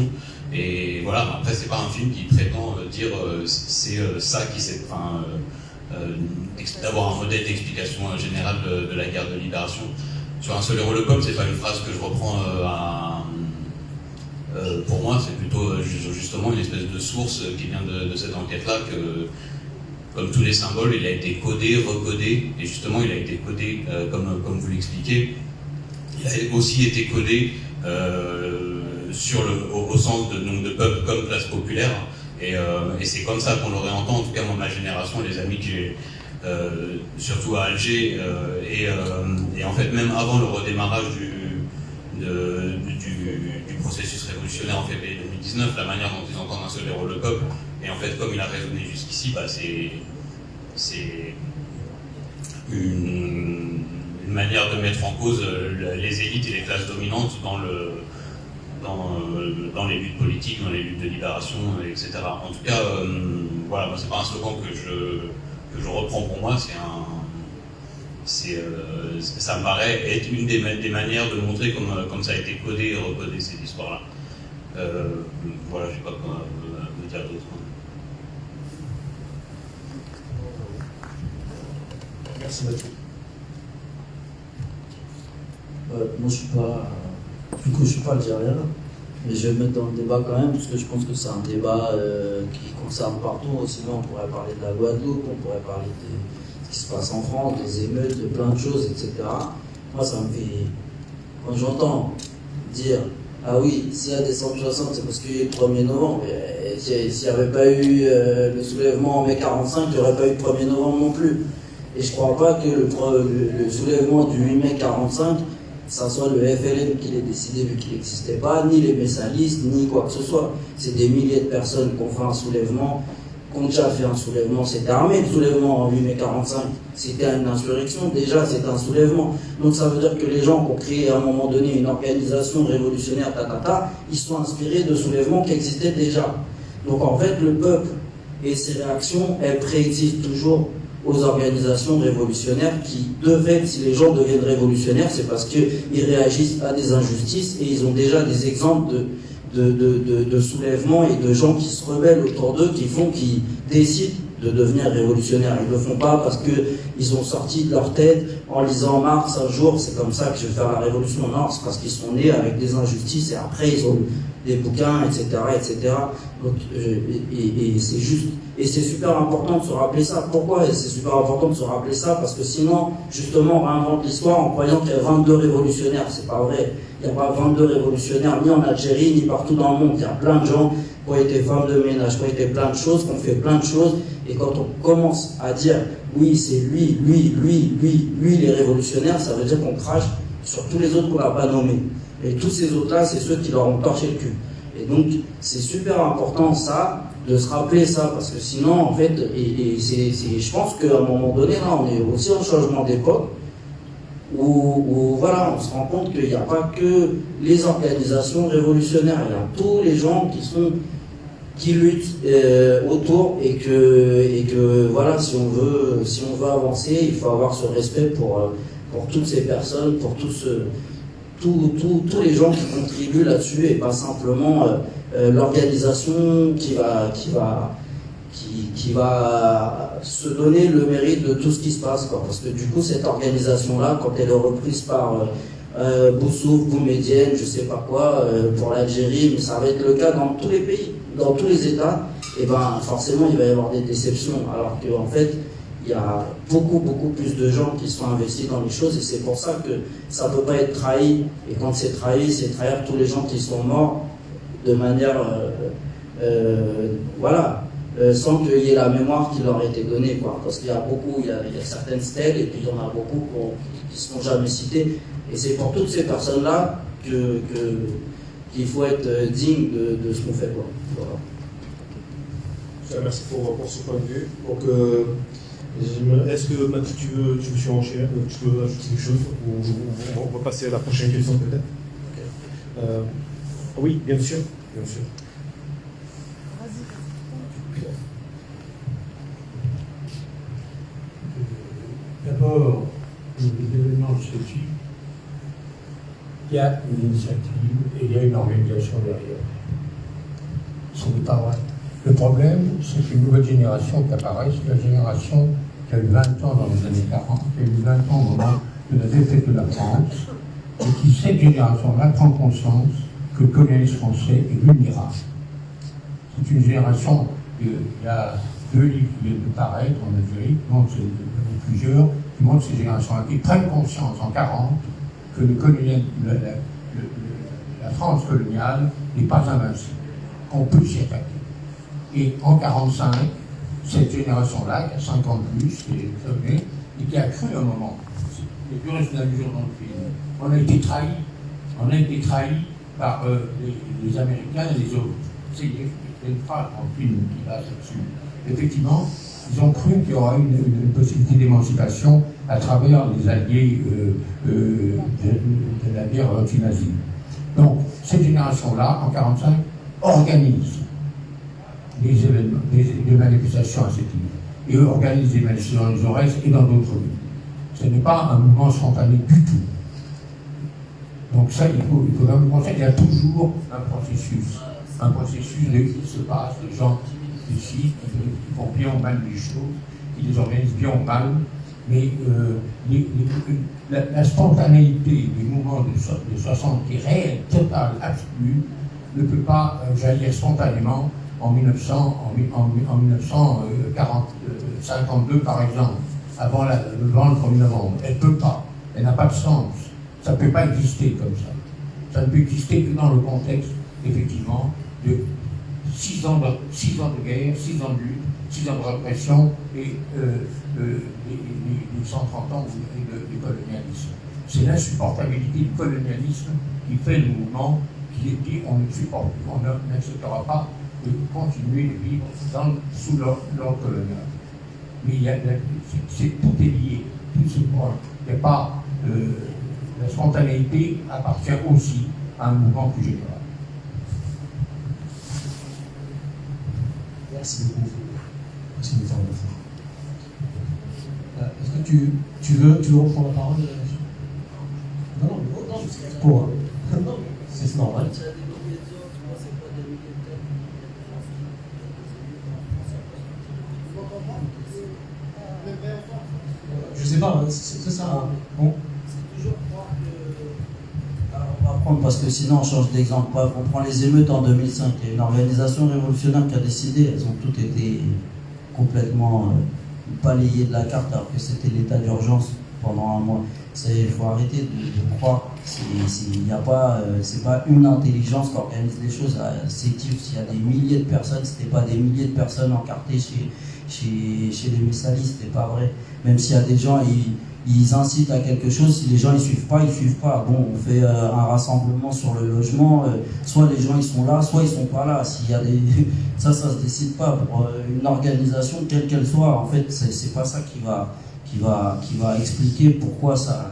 et voilà. Après c'est pas un film qui prétend dire c'est ça qui s'est... d'avoir un modèle d'explication générale de la guerre de libération. Sur un seul héros le peuple, c'est pas une phrase que je reprends pour moi, c'est plutôt justement une espèce de source qui vient de cette enquête-là, que, comme tous les symboles, il a été codé, recodé, et justement il a été codé, comme vous l'expliquez, il a aussi été codé au sens de peuple comme classe populaire, et c'est comme ça qu'on le réentend, en tout cas moi, ma génération, les amis que j'ai, surtout à Alger, et en fait même avant le redémarrage du processus révolutionnaire en février 2019, la manière dont ils entendent un seul héros le peuple, et en fait comme il a résonné jusqu'ici, c'est une manière de mettre en cause les élites et les classes dominantes dans les luttes politiques, dans les luttes de libération, etc. En tout cas, voilà, c'est pas un slogan que je reprends pour moi, ça me paraît être une des manières de montrer comme ça a été codé et recodé cette histoire-là. Voilà, je ne sais pas quoi me dire d'autre. Merci Mathieu. Moi je suis pas algérien, mais je vais me mettre dans le débat quand même, parce que je pense que c'est un débat qui concerne partout. Sinon on pourrait parler de la Guadeloupe, on pourrait parler de ce qui se passe en France, des émeutes, de plein de choses, etc. Moi ça me fait, quand j'entends dire ah oui, s'il y a des 160, c'est parce qu'il y a eu le 1er novembre. S'il n'y avait pas eu le soulèvement en mai 45, il n'y aurait pas eu le 1er novembre non plus. Et je ne crois pas que le soulèvement du 8 mai 45, ça soit le FLN qui l'ait décidé vu qu'il n'existait pas, ni les messalistes, ni quoi que ce soit. C'est des milliers de personnes qui ont fait un soulèvement, qui ont déjà fait un soulèvement. C'était armé le soulèvement en 8 mai 45. C'était une insurrection, déjà c'était un soulèvement. Donc ça veut dire que les gens qui ont créé à un moment donné une organisation révolutionnaire, ils sont inspirés de soulèvements qui existaient déjà. Donc en fait le peuple et ses réactions, elles préexistent toujours aux organisations révolutionnaires qui, de fait, si les gens deviennent révolutionnaires, c'est parce qu'ils réagissent à des injustices et ils ont déjà des exemples de soulèvements et de gens qui se rebellent autour d'eux, qui décident de devenir révolutionnaires. Ils ne le font pas parce qu'ils ont sorti de leur tête en lisant Marx un jour, c'est comme ça que je vais faire la révolution. Non, c'est parce qu'ils sont nés avec des injustices et après ils ont des bouquins, etc. etc. Donc, et c'est juste, et c'est super important de se rappeler ça. Pourquoi c'est super important de se rappeler ça? Parce que sinon, justement, on réinvente l'histoire en croyant qu'il y a 22 révolutionnaires. C'est pas vrai. Il n'y a pas 22 révolutionnaires, ni en Algérie, ni partout dans le monde. Il y a plein de gens qui ont été femmes de ménage, qui ont été plein de choses, qui ont fait plein de choses. Et quand on commence à dire, oui, c'est lui, les révolutionnaires, ça veut dire qu'on crache sur tous les autres qu'on n'a pas nommés. Et tous ces autres-là, c'est ceux qui leur ont torché le cul. Et donc, c'est super important, ça, de se rappeler ça, parce que sinon, en fait, je pense qu'à un moment donné, là, on est aussi en changement d'époque, où voilà, on se rend compte qu'il n'y a pas que les organisations révolutionnaires, il y a tous les gens qui luttent autour, et que voilà, si on veut avancer, il faut avoir ce respect pour toutes ces personnes, pour tous les gens qui contribuent là-dessus, et pas simplement l'organisation qui va se donner le mérite de tout ce qui se passe, quoi. Parce que du coup, cette organisation-là, quand elle est reprise par Boussouf, Boumedienne, je sais pas quoi, pour l'Algérie, mais ça va être le cas dans tous les pays, dans tous les États, et ben forcément il va y avoir des déceptions, alors qu'en fait il y a beaucoup plus de gens qui sont investis dans les choses, et c'est pour ça que ça ne peut pas être trahi, et quand c'est trahi, c'est trahir tous les gens qui sont morts de manière sans qu'il y ait la mémoire qui leur ait été donnée, quoi. Parce qu'il y a il y a certaines stèles, et puis il y en a beaucoup qui ne seront jamais citées, et c'est pour toutes ces personnes-là qu'il faut être digne de ce qu'on fait, quoi. Voilà. Merci pour ce point de vue. Donc, est-ce que Mathieu, tu veux ajouter quelque chose, ou on va passer à la prochaine question peut-être? Oui, bien sûr. D'abord, les événements de ce type, il y a une initiative et il y a une organisation derrière. Ce n'est pas vrai. Le problème, c'est qu'une nouvelle génération qui apparaît, c'est la génération qui a eu 20 ans dans les années 40, qui a eu 20 ans au moment de la défaite de la France, et qui, cette génération-là, prend conscience que le colonialisme français est vulnérable. C'est une génération, il y a 2 livres qui viennent de paraître en Algérie, plusieurs, qui montrent ces générations-là, qui prennent conscience en 40 que la France coloniale n'est pas invincible, qu'on peut s'y attaquer. Et en 1945, cette génération-là, qui a 50 plus, qui est sommet, et qui a cru à un moment, et puis reste la mesure dans le film, on a été trahis par les Américains et les autres. C'est une phrase dans le film qui passe là-dessus. Effectivement, ils ont cru qu'il y aura une possibilité d'émancipation à travers les alliés de la guerre anti-nazie. Donc, cette génération-là, en 1945, organise des événements, des manifestations à cette île, et organise des manifestations dans les Aurès et dans d'autres villes. Ce n'est pas un mouvement spontané du tout. Donc ça, il faut vraiment penser qu'il y a toujours un processus qui se passe, les gens qui décident, qui font bien ou mal les choses, qui les organisent bien ou mal, mais la spontanéité du mouvement de 60 qui est réelle, totale, absolue, ne peut pas jaillir spontanément en 1952 par exemple, avant le vent du 1er novembre. Elle ne peut pas, elle n'a pas de sens. Ça ne peut pas exister comme ça. Ça ne peut exister que dans le contexte, effectivement, de 6 ans de guerre, 6 ans de lutte, 6 ans de répression et les 130 ans du colonialisme. C'est l'insupportabilité du colonialisme qui fait le mouvement qui est dit on n'acceptera pas de continuer de vivre sous l'ordre colonial. Mais tout est lié, tout se prend. Il n'y a pas la spontanéité appartient aussi à un mouvement plus général. Merci beaucoup. Merci de est-ce que tu veux reprendre la parole? Non, c'est pour. C'est normal. Je sais pas, c'est ça. Bon. On va prendre, parce que sinon on change d'exemple. On prend les émeutes en 2005. Il y a une organisation révolutionnaire qui a décidé, elles ont toutes été complètement balayées de la carte alors que c'était l'état d'urgence pendant un mois. Il faut arrêter de croire. C'est pas une intelligence qui organise les choses. S'il y a des milliers de personnes, c'était pas des milliers de personnes encartées chez les messalistes, c'est pas vrai. Même s'il y a des gens, ils incitent à quelque chose, si les gens ils suivent pas. Bon, on fait un rassemblement sur le logement, soit les gens ils sont là, soit ils sont pas là. S'il y a ça se décide pas. Pour une organisation, quelle qu'elle soit, en fait, c'est pas ça qui va expliquer pourquoi ça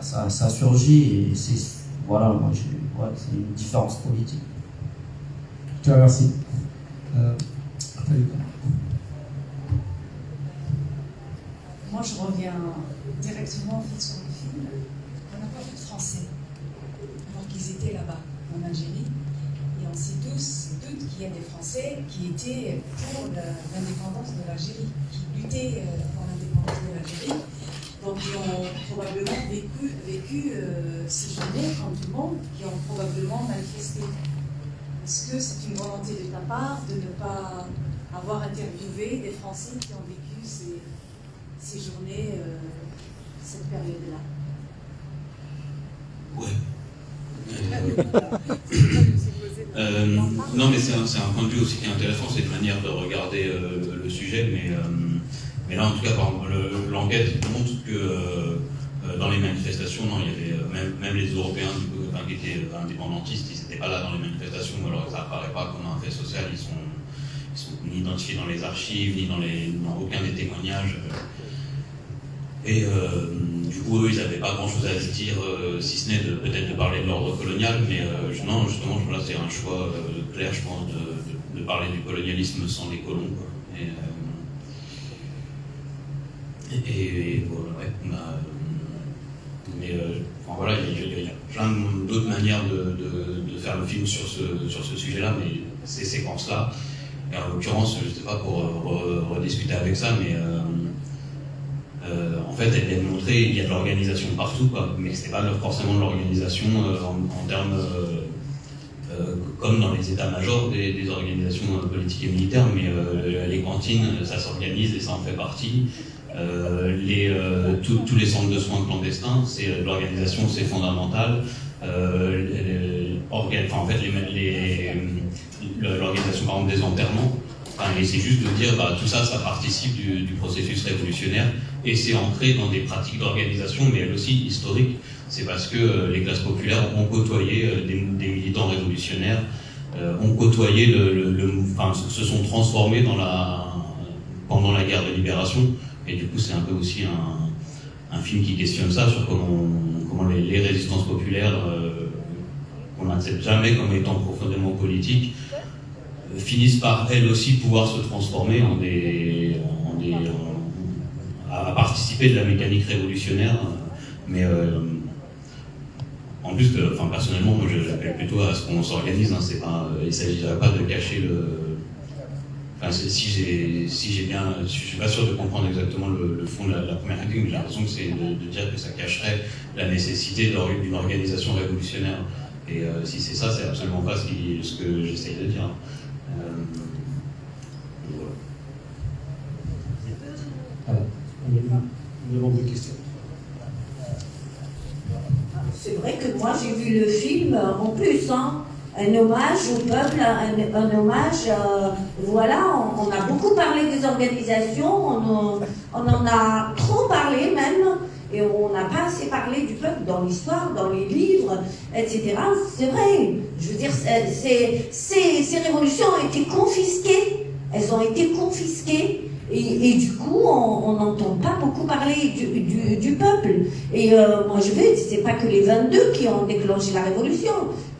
surgit. Et c'est une différence politique. Je te remercie. Moi, je reviens directement sur le film. On n'a pas vu de Français, alors qu'ils étaient là-bas, en Algérie. Et on sait tous qu'il y a des Français qui étaient pour l'indépendance de l'Algérie, qui luttaient pour l'indépendance de l'Algérie. Donc, qui ont probablement vécu ces journées, comme tout le monde, qui ont probablement manifesté. Est-ce que c'est une volonté de ta part de ne pas avoir interviewé des Français qui ont vécu ces journées, cette période-là? Ouais. Non, mais c'est un point de vue aussi qui est intéressant, c'est une manière de regarder le sujet, mais là, en tout cas, l'enquête montre que dans les manifestations, non, il y avait même les Européens qui étaient indépendantistes, ils n'étaient pas là dans les manifestations, alors ça apparaît pas comme un fait social, ils sont ni identifiés dans les archives, ni dans aucun des témoignages. Et du coup, eux, ils n'avaient pas grand-chose à se dire, si ce n'est peut-être de parler de l'ordre colonial, mais non, justement, là, c'est un choix clair, je pense, de parler du colonialisme sans les colons, quoi. Et voilà, ouais, voilà, il y a plein d'autres manières de faire le film sur ce sujet-là, mais ces séquences-là, et en l'occurrence, je ne sais pas pour rediscuter avec ça, mais en fait, elle vient de montrer qu'il y a de l'organisation partout, quoi, mais que ce n'est pas forcément de l'organisation en termes comme dans les états-majors des organisations politiques et militaires, mais les cantines, ça s'organise et ça en fait partie. Tous les centres de soins clandestins, c'est l'organisation, c'est fondamental. En fait, l'organisation par exemple des enterrements, et c'est juste de dire tout ça participe du processus révolutionnaire et c'est ancré dans des pratiques d'organisation, mais elles aussi historiques. C'est parce que les classes populaires ont côtoyé des militants révolutionnaires, ont côtoyé se sont transformés pendant la guerre de libération. Et du coup, c'est un peu aussi un film qui questionne ça, sur comment les résistances populaires, qu'on n'accepte jamais comme étant profondément politiques, finissent par elles aussi pouvoir se transformer à participer de la mécanique révolutionnaire. Mais en plus, personnellement, moi j'appelle plutôt à ce qu'on s'organise. Hein, c'est pas, il ne s'agirait pas de cacher le. Enfin, si j'ai bien, je suis pas sûr de comprendre exactement le fond de la première réplique, mais j'ai l'impression que c'est de dire que ça cacherait la nécessité d'une organisation révolutionnaire. Et si c'est ça, c'est absolument pas ce que j'essaye de dire. Voilà. On demande des questions. C'est vrai que moi j'ai vu le film en plus, hein, un hommage au peuple, un hommage, voilà, on a beaucoup parlé des organisations, on en a trop parlé même, et on n'a pas assez parlé du peuple dans l'histoire, dans les livres, etc. C'est vrai, je veux dire, ces révolutions ont été confisquées, elles ont été confisquées. Et du coup, on n'entend pas beaucoup parler du peuple. Et moi, je veux dire, c'est pas que les 22 qui ont déclenché la révolution.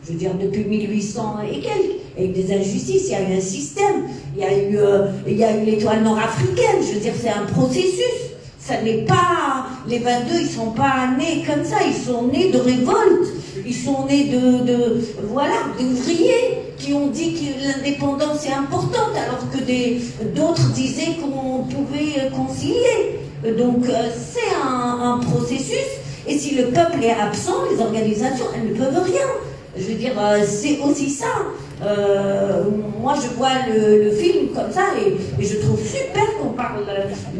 Je veux dire, depuis 1800 et quelques, avec des injustices, il y a eu un système, il y a eu l'étoile nord-africaine. Je veux dire, c'est un processus. Ça n'est pas... Les 22, ils sont pas nés comme ça. Ils sont nés de révolte. Ils sont nés d'ouvriers qui ont dit que l'indépendance est importante, alors que d'autres disaient qu'on pouvait concilier. Donc c'est un processus, et si le peuple est absent, les organisations, elles ne peuvent rien. Je veux dire, c'est aussi ça. Moi, je vois le film comme ça, et je trouve super qu'on parle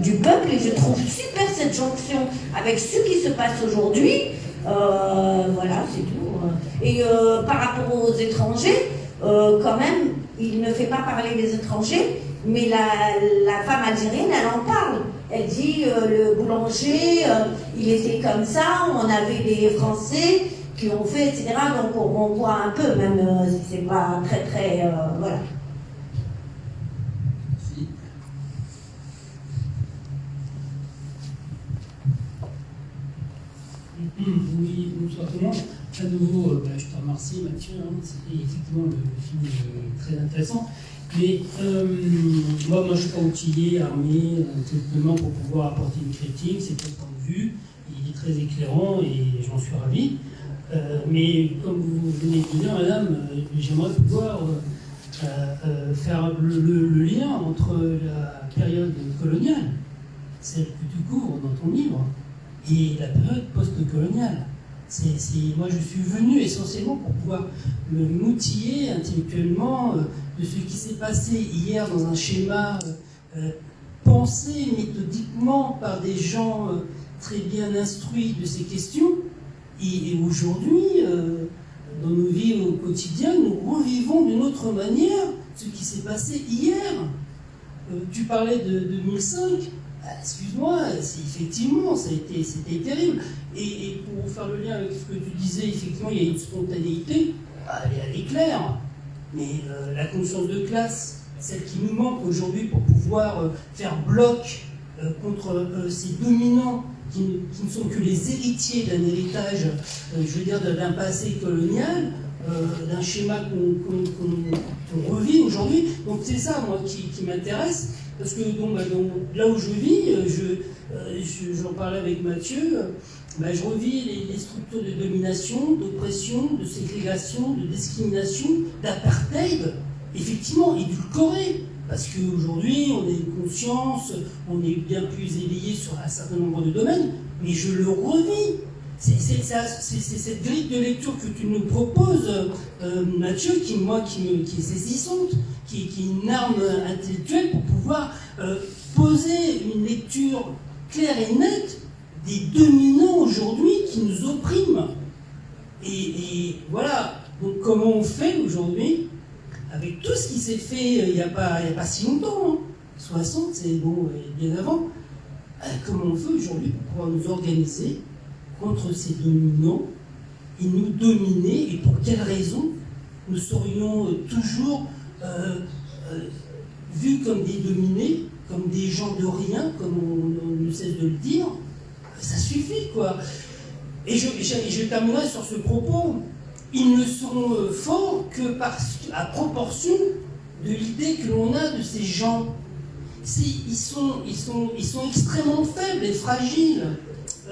du peuple, et je trouve super cette jonction avec ce qui se passe aujourd'hui. Voilà, c'est tout. Et par rapport aux étrangers, quand même, il ne fait pas parler des étrangers, mais la femme algérienne, elle en parle. Elle dit, le boulanger, il était comme ça, on avait des Français qui ont fait, etc. Donc on voit un peu, même si c'est pas très, très... voilà. Merci. Oui, bonsoir tout le monde. À nouveau, je te remercie Mathieu, hein, c'était effectivement le film très intéressant. Mais moi je ne suis pas outillé, armé, simplement pour pouvoir apporter une critique, c'est ton point de vue, il est très éclairant et j'en suis ravi. Mais comme vous venez de dire, madame, j'aimerais pouvoir faire le lien entre la période coloniale, celle que tu couvres dans ton livre, et la période post-coloniale. Moi, je suis venu essentiellement pour pouvoir m'outiller intellectuellement de ce qui s'est passé hier dans un schéma pensé méthodiquement par des gens très bien instruits de ces questions. Et aujourd'hui, dans nos vies au quotidien, nous revivons d'une autre manière ce qui s'est passé hier. Tu parlais de 2005. Excuse-moi, effectivement, c'était terrible. Et pour faire le lien avec ce que tu disais, effectivement, il y a une spontanéité, elle est claire. Mais la conscience de classe, celle qui nous manque aujourd'hui pour pouvoir faire bloc contre ces dominants qui ne sont que les héritiers d'un héritage, je veux dire, d'un passé colonial, d'un schéma qu'on revit aujourd'hui. Donc c'est ça, moi, qui m'intéresse. Parce que là où je vis, j'en parlais avec Mathieu, je revis les structures de domination, d'oppression, de ségrégation, de discrimination, d'apartheid, effectivement édulcoré. Parce qu'aujourd'hui, on a une conscience, on est bien plus éveillé sur un certain nombre de domaines, mais je le revis. C'est cette grille de lecture que tu nous proposes, Mathieu, qui est saisissante, qui est une arme intellectuelle pour pouvoir poser une lecture claire et nette des dominants aujourd'hui qui nous oppriment. Et voilà, donc comment on fait aujourd'hui, avec tout ce qui s'est fait il n'y a pas si longtemps, hein, 60, c'est bon, bien avant, comment on fait aujourd'hui pour pouvoir nous organiser contre ces dominants et nous dominer, et pour quelles raisons nous serions toujours vus comme des dominés, comme des gens de rien, comme on ne cesse de le dire. Ça suffit, quoi. Et je terminerai sur ce propos. Ils ne sont forts que à proportion de l'idée que l'on a de ces gens. Ils sont extrêmement faibles et fragiles.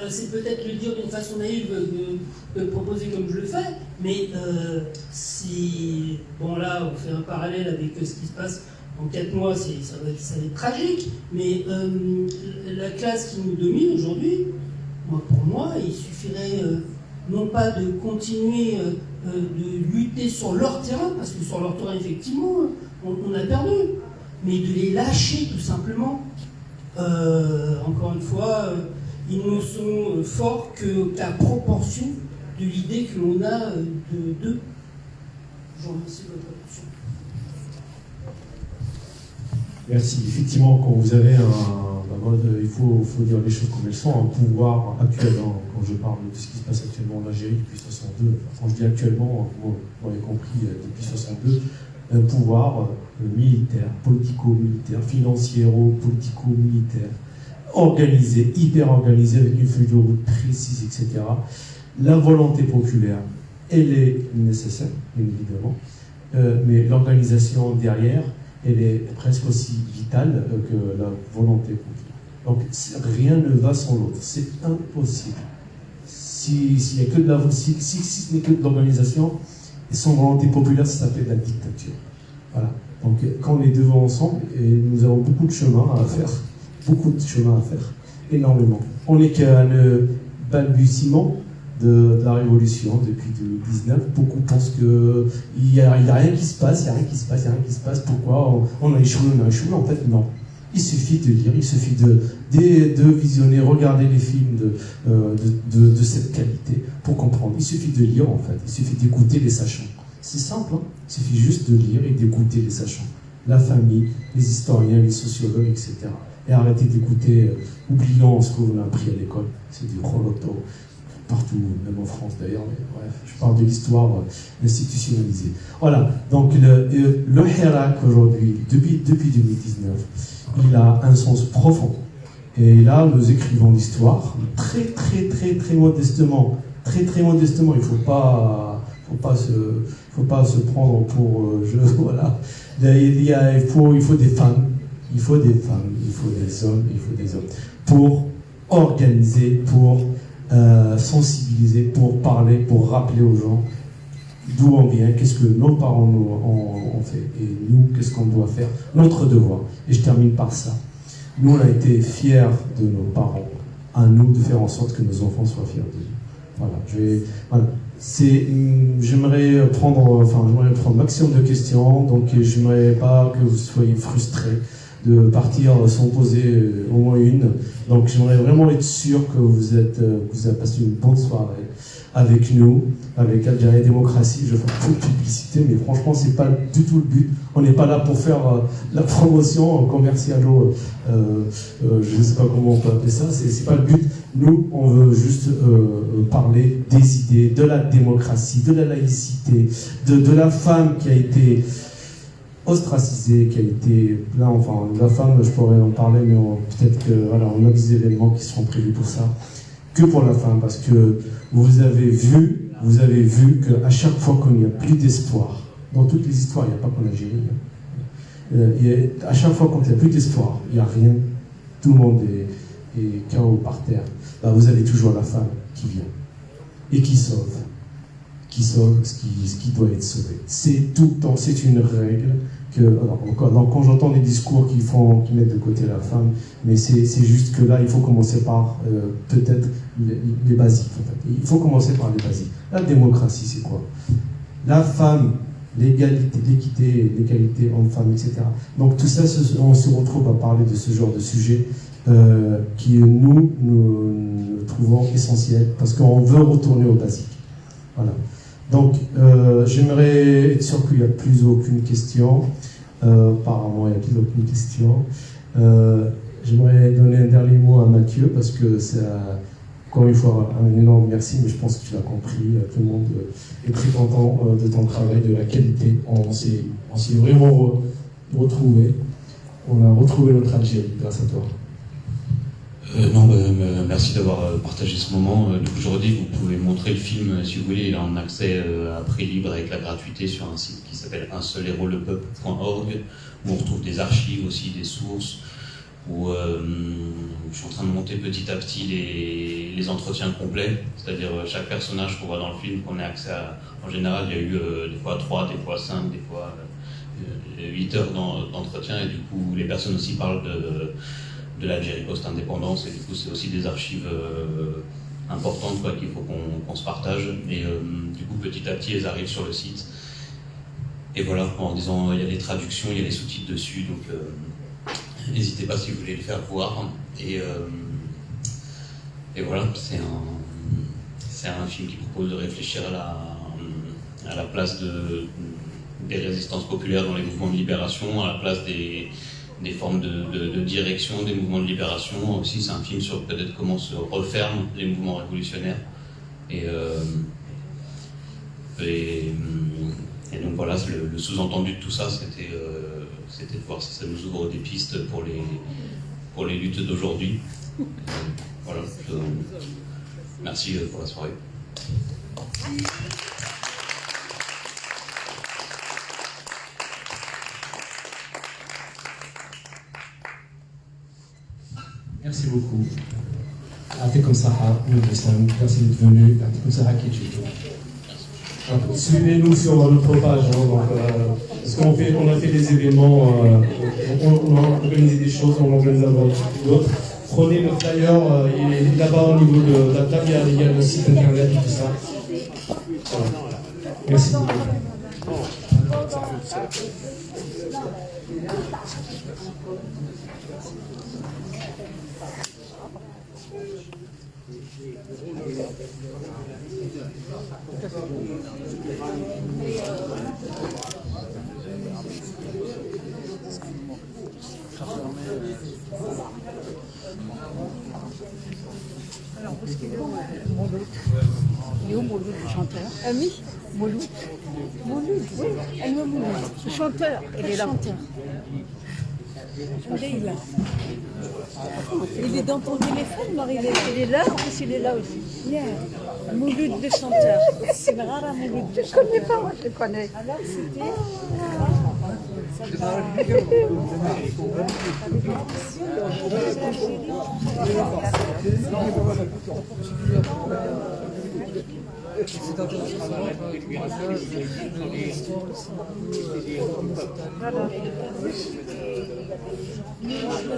c'est peut-être le dire d'une façon naïve de proposer comme je le fais, mais si, bon là, on fait un parallèle avec ce qui se passe en 4 mois, ça va être tragique, mais la classe qui nous domine aujourd'hui, pour moi, il suffirait non pas de continuer de lutter sur leur terrain, parce que sur leur terrain, effectivement, on a perdu, mais de les lâcher tout simplement. Encore une fois, ils ne sont forts qu'à proportion de l'idée que l'on a d'eux. Je vous remercie de votre attention. Merci. Effectivement, quand vous avez il faut dire les choses comme elles sont, un pouvoir actuel, quand je parle de ce qui se passe actuellement en Algérie depuis 62, quand je dis actuellement, vous m'avez compris, depuis 62, un pouvoir militaire, politico-militaire, financiero-politico-militaire, organisé, hyper organisé, avec une feuille de route précise, etc. La volonté populaire, elle est nécessaire, bien évidemment, mais l'organisation derrière, elle est presque aussi vitale que la volonté populaire. Donc rien ne va sans l'autre, c'est impossible. Si ce n'est que de l'organisation, et sans volonté populaire, ça s'appelle la dictature. Voilà. Donc quand les deux vont ensemble, et nous avons beaucoup de chemin à faire, énormément. On n'est qu'à le balbutiement de la révolution depuis 2019. Beaucoup pensent qu'il n'y a rien qui se passe, pourquoi on a échoué, en fait non. Il suffit de lire, il suffit de visionner, regarder les films de cette qualité pour comprendre. Il suffit de lire en fait, il suffit d'écouter les sachants. C'est simple, hein. Il suffit juste de lire et d'écouter les sachants. La famille, les historiens, les sociologues, etc. Et arrêtez d'écouter, oubliant ce que vous avez appris à l'école. C'est du Roloto, partout, même en France d'ailleurs, mais bref, je parle de l'histoire institutionnalisée. Voilà, donc le Hirak aujourd'hui, depuis 2019, il a un sens profond. Et là, nous écrivons l'histoire très modestement. Il ne faut pas se prendre pour voilà. Il faut des femmes, il faut des hommes pour organiser, pour sensibiliser, pour parler, pour rappeler aux gens d'où on vient, qu'est-ce que nos parents ont fait, et nous, qu'est-ce qu'on doit faire, notre devoir. Et je termine par ça. Nous, on a été fiers de nos parents, à nous de faire en sorte que nos enfants soient fiers de nous. Voilà, j'aimerais prendre maximum de questions, donc j'aimerais pas que vous soyez frustrés de partir sans poser au moins une. Donc j'aimerais vraiment être sûr que vous avez passé une bonne soirée avec nous, avec Algérie Démocratie. Je fais beaucoup de publicité, mais franchement, c'est pas du tout le but. On n'est pas là pour faire la promotion commerciale, je ne sais pas comment on peut appeler ça, c'est pas le but. Nous, on veut juste parler des idées, de la démocratie, de la laïcité, de la femme qui a été ostracisée, qui a été là, enfin, la femme, je pourrais en parler, mais peut-être qu'on a des événements qui seront prévus pour ça, que pour la femme, parce que vous avez vu qu'à chaque fois qu'il n'y a plus d'espoir, dans toutes les histoires, il n'y a pas qu'en Algérie, à chaque fois qu'il n'y a plus d'espoir, il n'y a rien, tout le monde est KO par terre, bah, vous avez toujours la femme qui vient et qui sauve ce qui doit être sauvé. C'est tout le temps, c'est une règle. Quand j'entends des discours qui mettent de côté la femme, mais c'est juste que là, il faut commencer par peut-être les basiques. En fait. Il faut commencer par les basiques. La démocratie, c'est quoi? La femme, l'égalité, l'équité, l'égalité homme-femme, etc. Donc tout ça, on se retrouve à parler de ce genre de sujet qui nous trouvons essentiel parce qu'on veut retourner aux basiques. Voilà. Donc, j'aimerais être sûr qu'il n'y a plus aucune question. Apparemment, il n'y a plus aucune question. J'aimerais donner un dernier mot à Mathieu, parce que c'est, encore une fois, un énorme merci, mais je pense qu'il a compris. Tout le monde est très content de ton travail, de la qualité. On s'est vraiment retrouvés. On a retrouvé notre Algérie grâce à toi. Merci d'avoir partagé ce moment. Donc aujourd'hui, vous pouvez montrer le film, si vous voulez, il est en accès à prix libre avec la gratuité sur un site qui s'appelle unseulehérolepeuple.org, où on retrouve des archives aussi, des sources. où je suis en train de monter petit à petit les entretiens complets, c'est-à-dire chaque personnage qu'on voit dans le film, qu'on ait accès à. En général, il y a eu des fois 3, des fois 5, des fois 8 heures d'entretien, et du coup, les personnes aussi parlent de l'Algérie post-indépendance, et du coup, c'est aussi des archives importantes qu'il faut qu'on se partage. Et du coup, petit à petit, elles arrivent sur le site. Et voilà, en disant, il y a des traductions, il y a des sous-titres dessus, donc n'hésitez pas si vous voulez les faire voir. Et voilà, c'est un film qui propose de réfléchir à la place des résistances populaires dans les mouvements de libération, à la place des formes de direction des mouvements de libération. Aussi, c'est un film sur peut-être comment se referment les mouvements révolutionnaires. Et donc voilà, le sous-entendu de tout ça, c'était de voir si ça nous ouvre des pistes pour les luttes d'aujourd'hui. Voilà, merci pour la soirée. Merci beaucoup. Ya'atikum Saha, merci d'être venu. Ya'atikum Saha Kijito. Suivez-nous sur notre page, parce qu'on a fait des événements, on a organisé des choses, on en organise d'autres. Prenez le flyer, il est là-bas au niveau de la table, il y a le site internet et tout ça. Voilà. Merci beaucoup. Alors, où est-ce qu'il est Mouloud. Il est où Mouloud, le chanteur? Ami Mouloud. Mouloud, oui. Elle me Mouloud. Le chanteur, il est là. Il est là. Il est dans ton téléphone, Marie? Il est là, en plus il est là aussi. Yeah. Mouloud, le chanteur. C'est rare, Mouloud. Je ne connais pas, moi je le connais. Alors c'était... C'est intéressant de voir avec l'histoire, le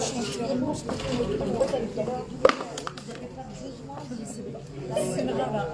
chanteur, non, je c'est grave.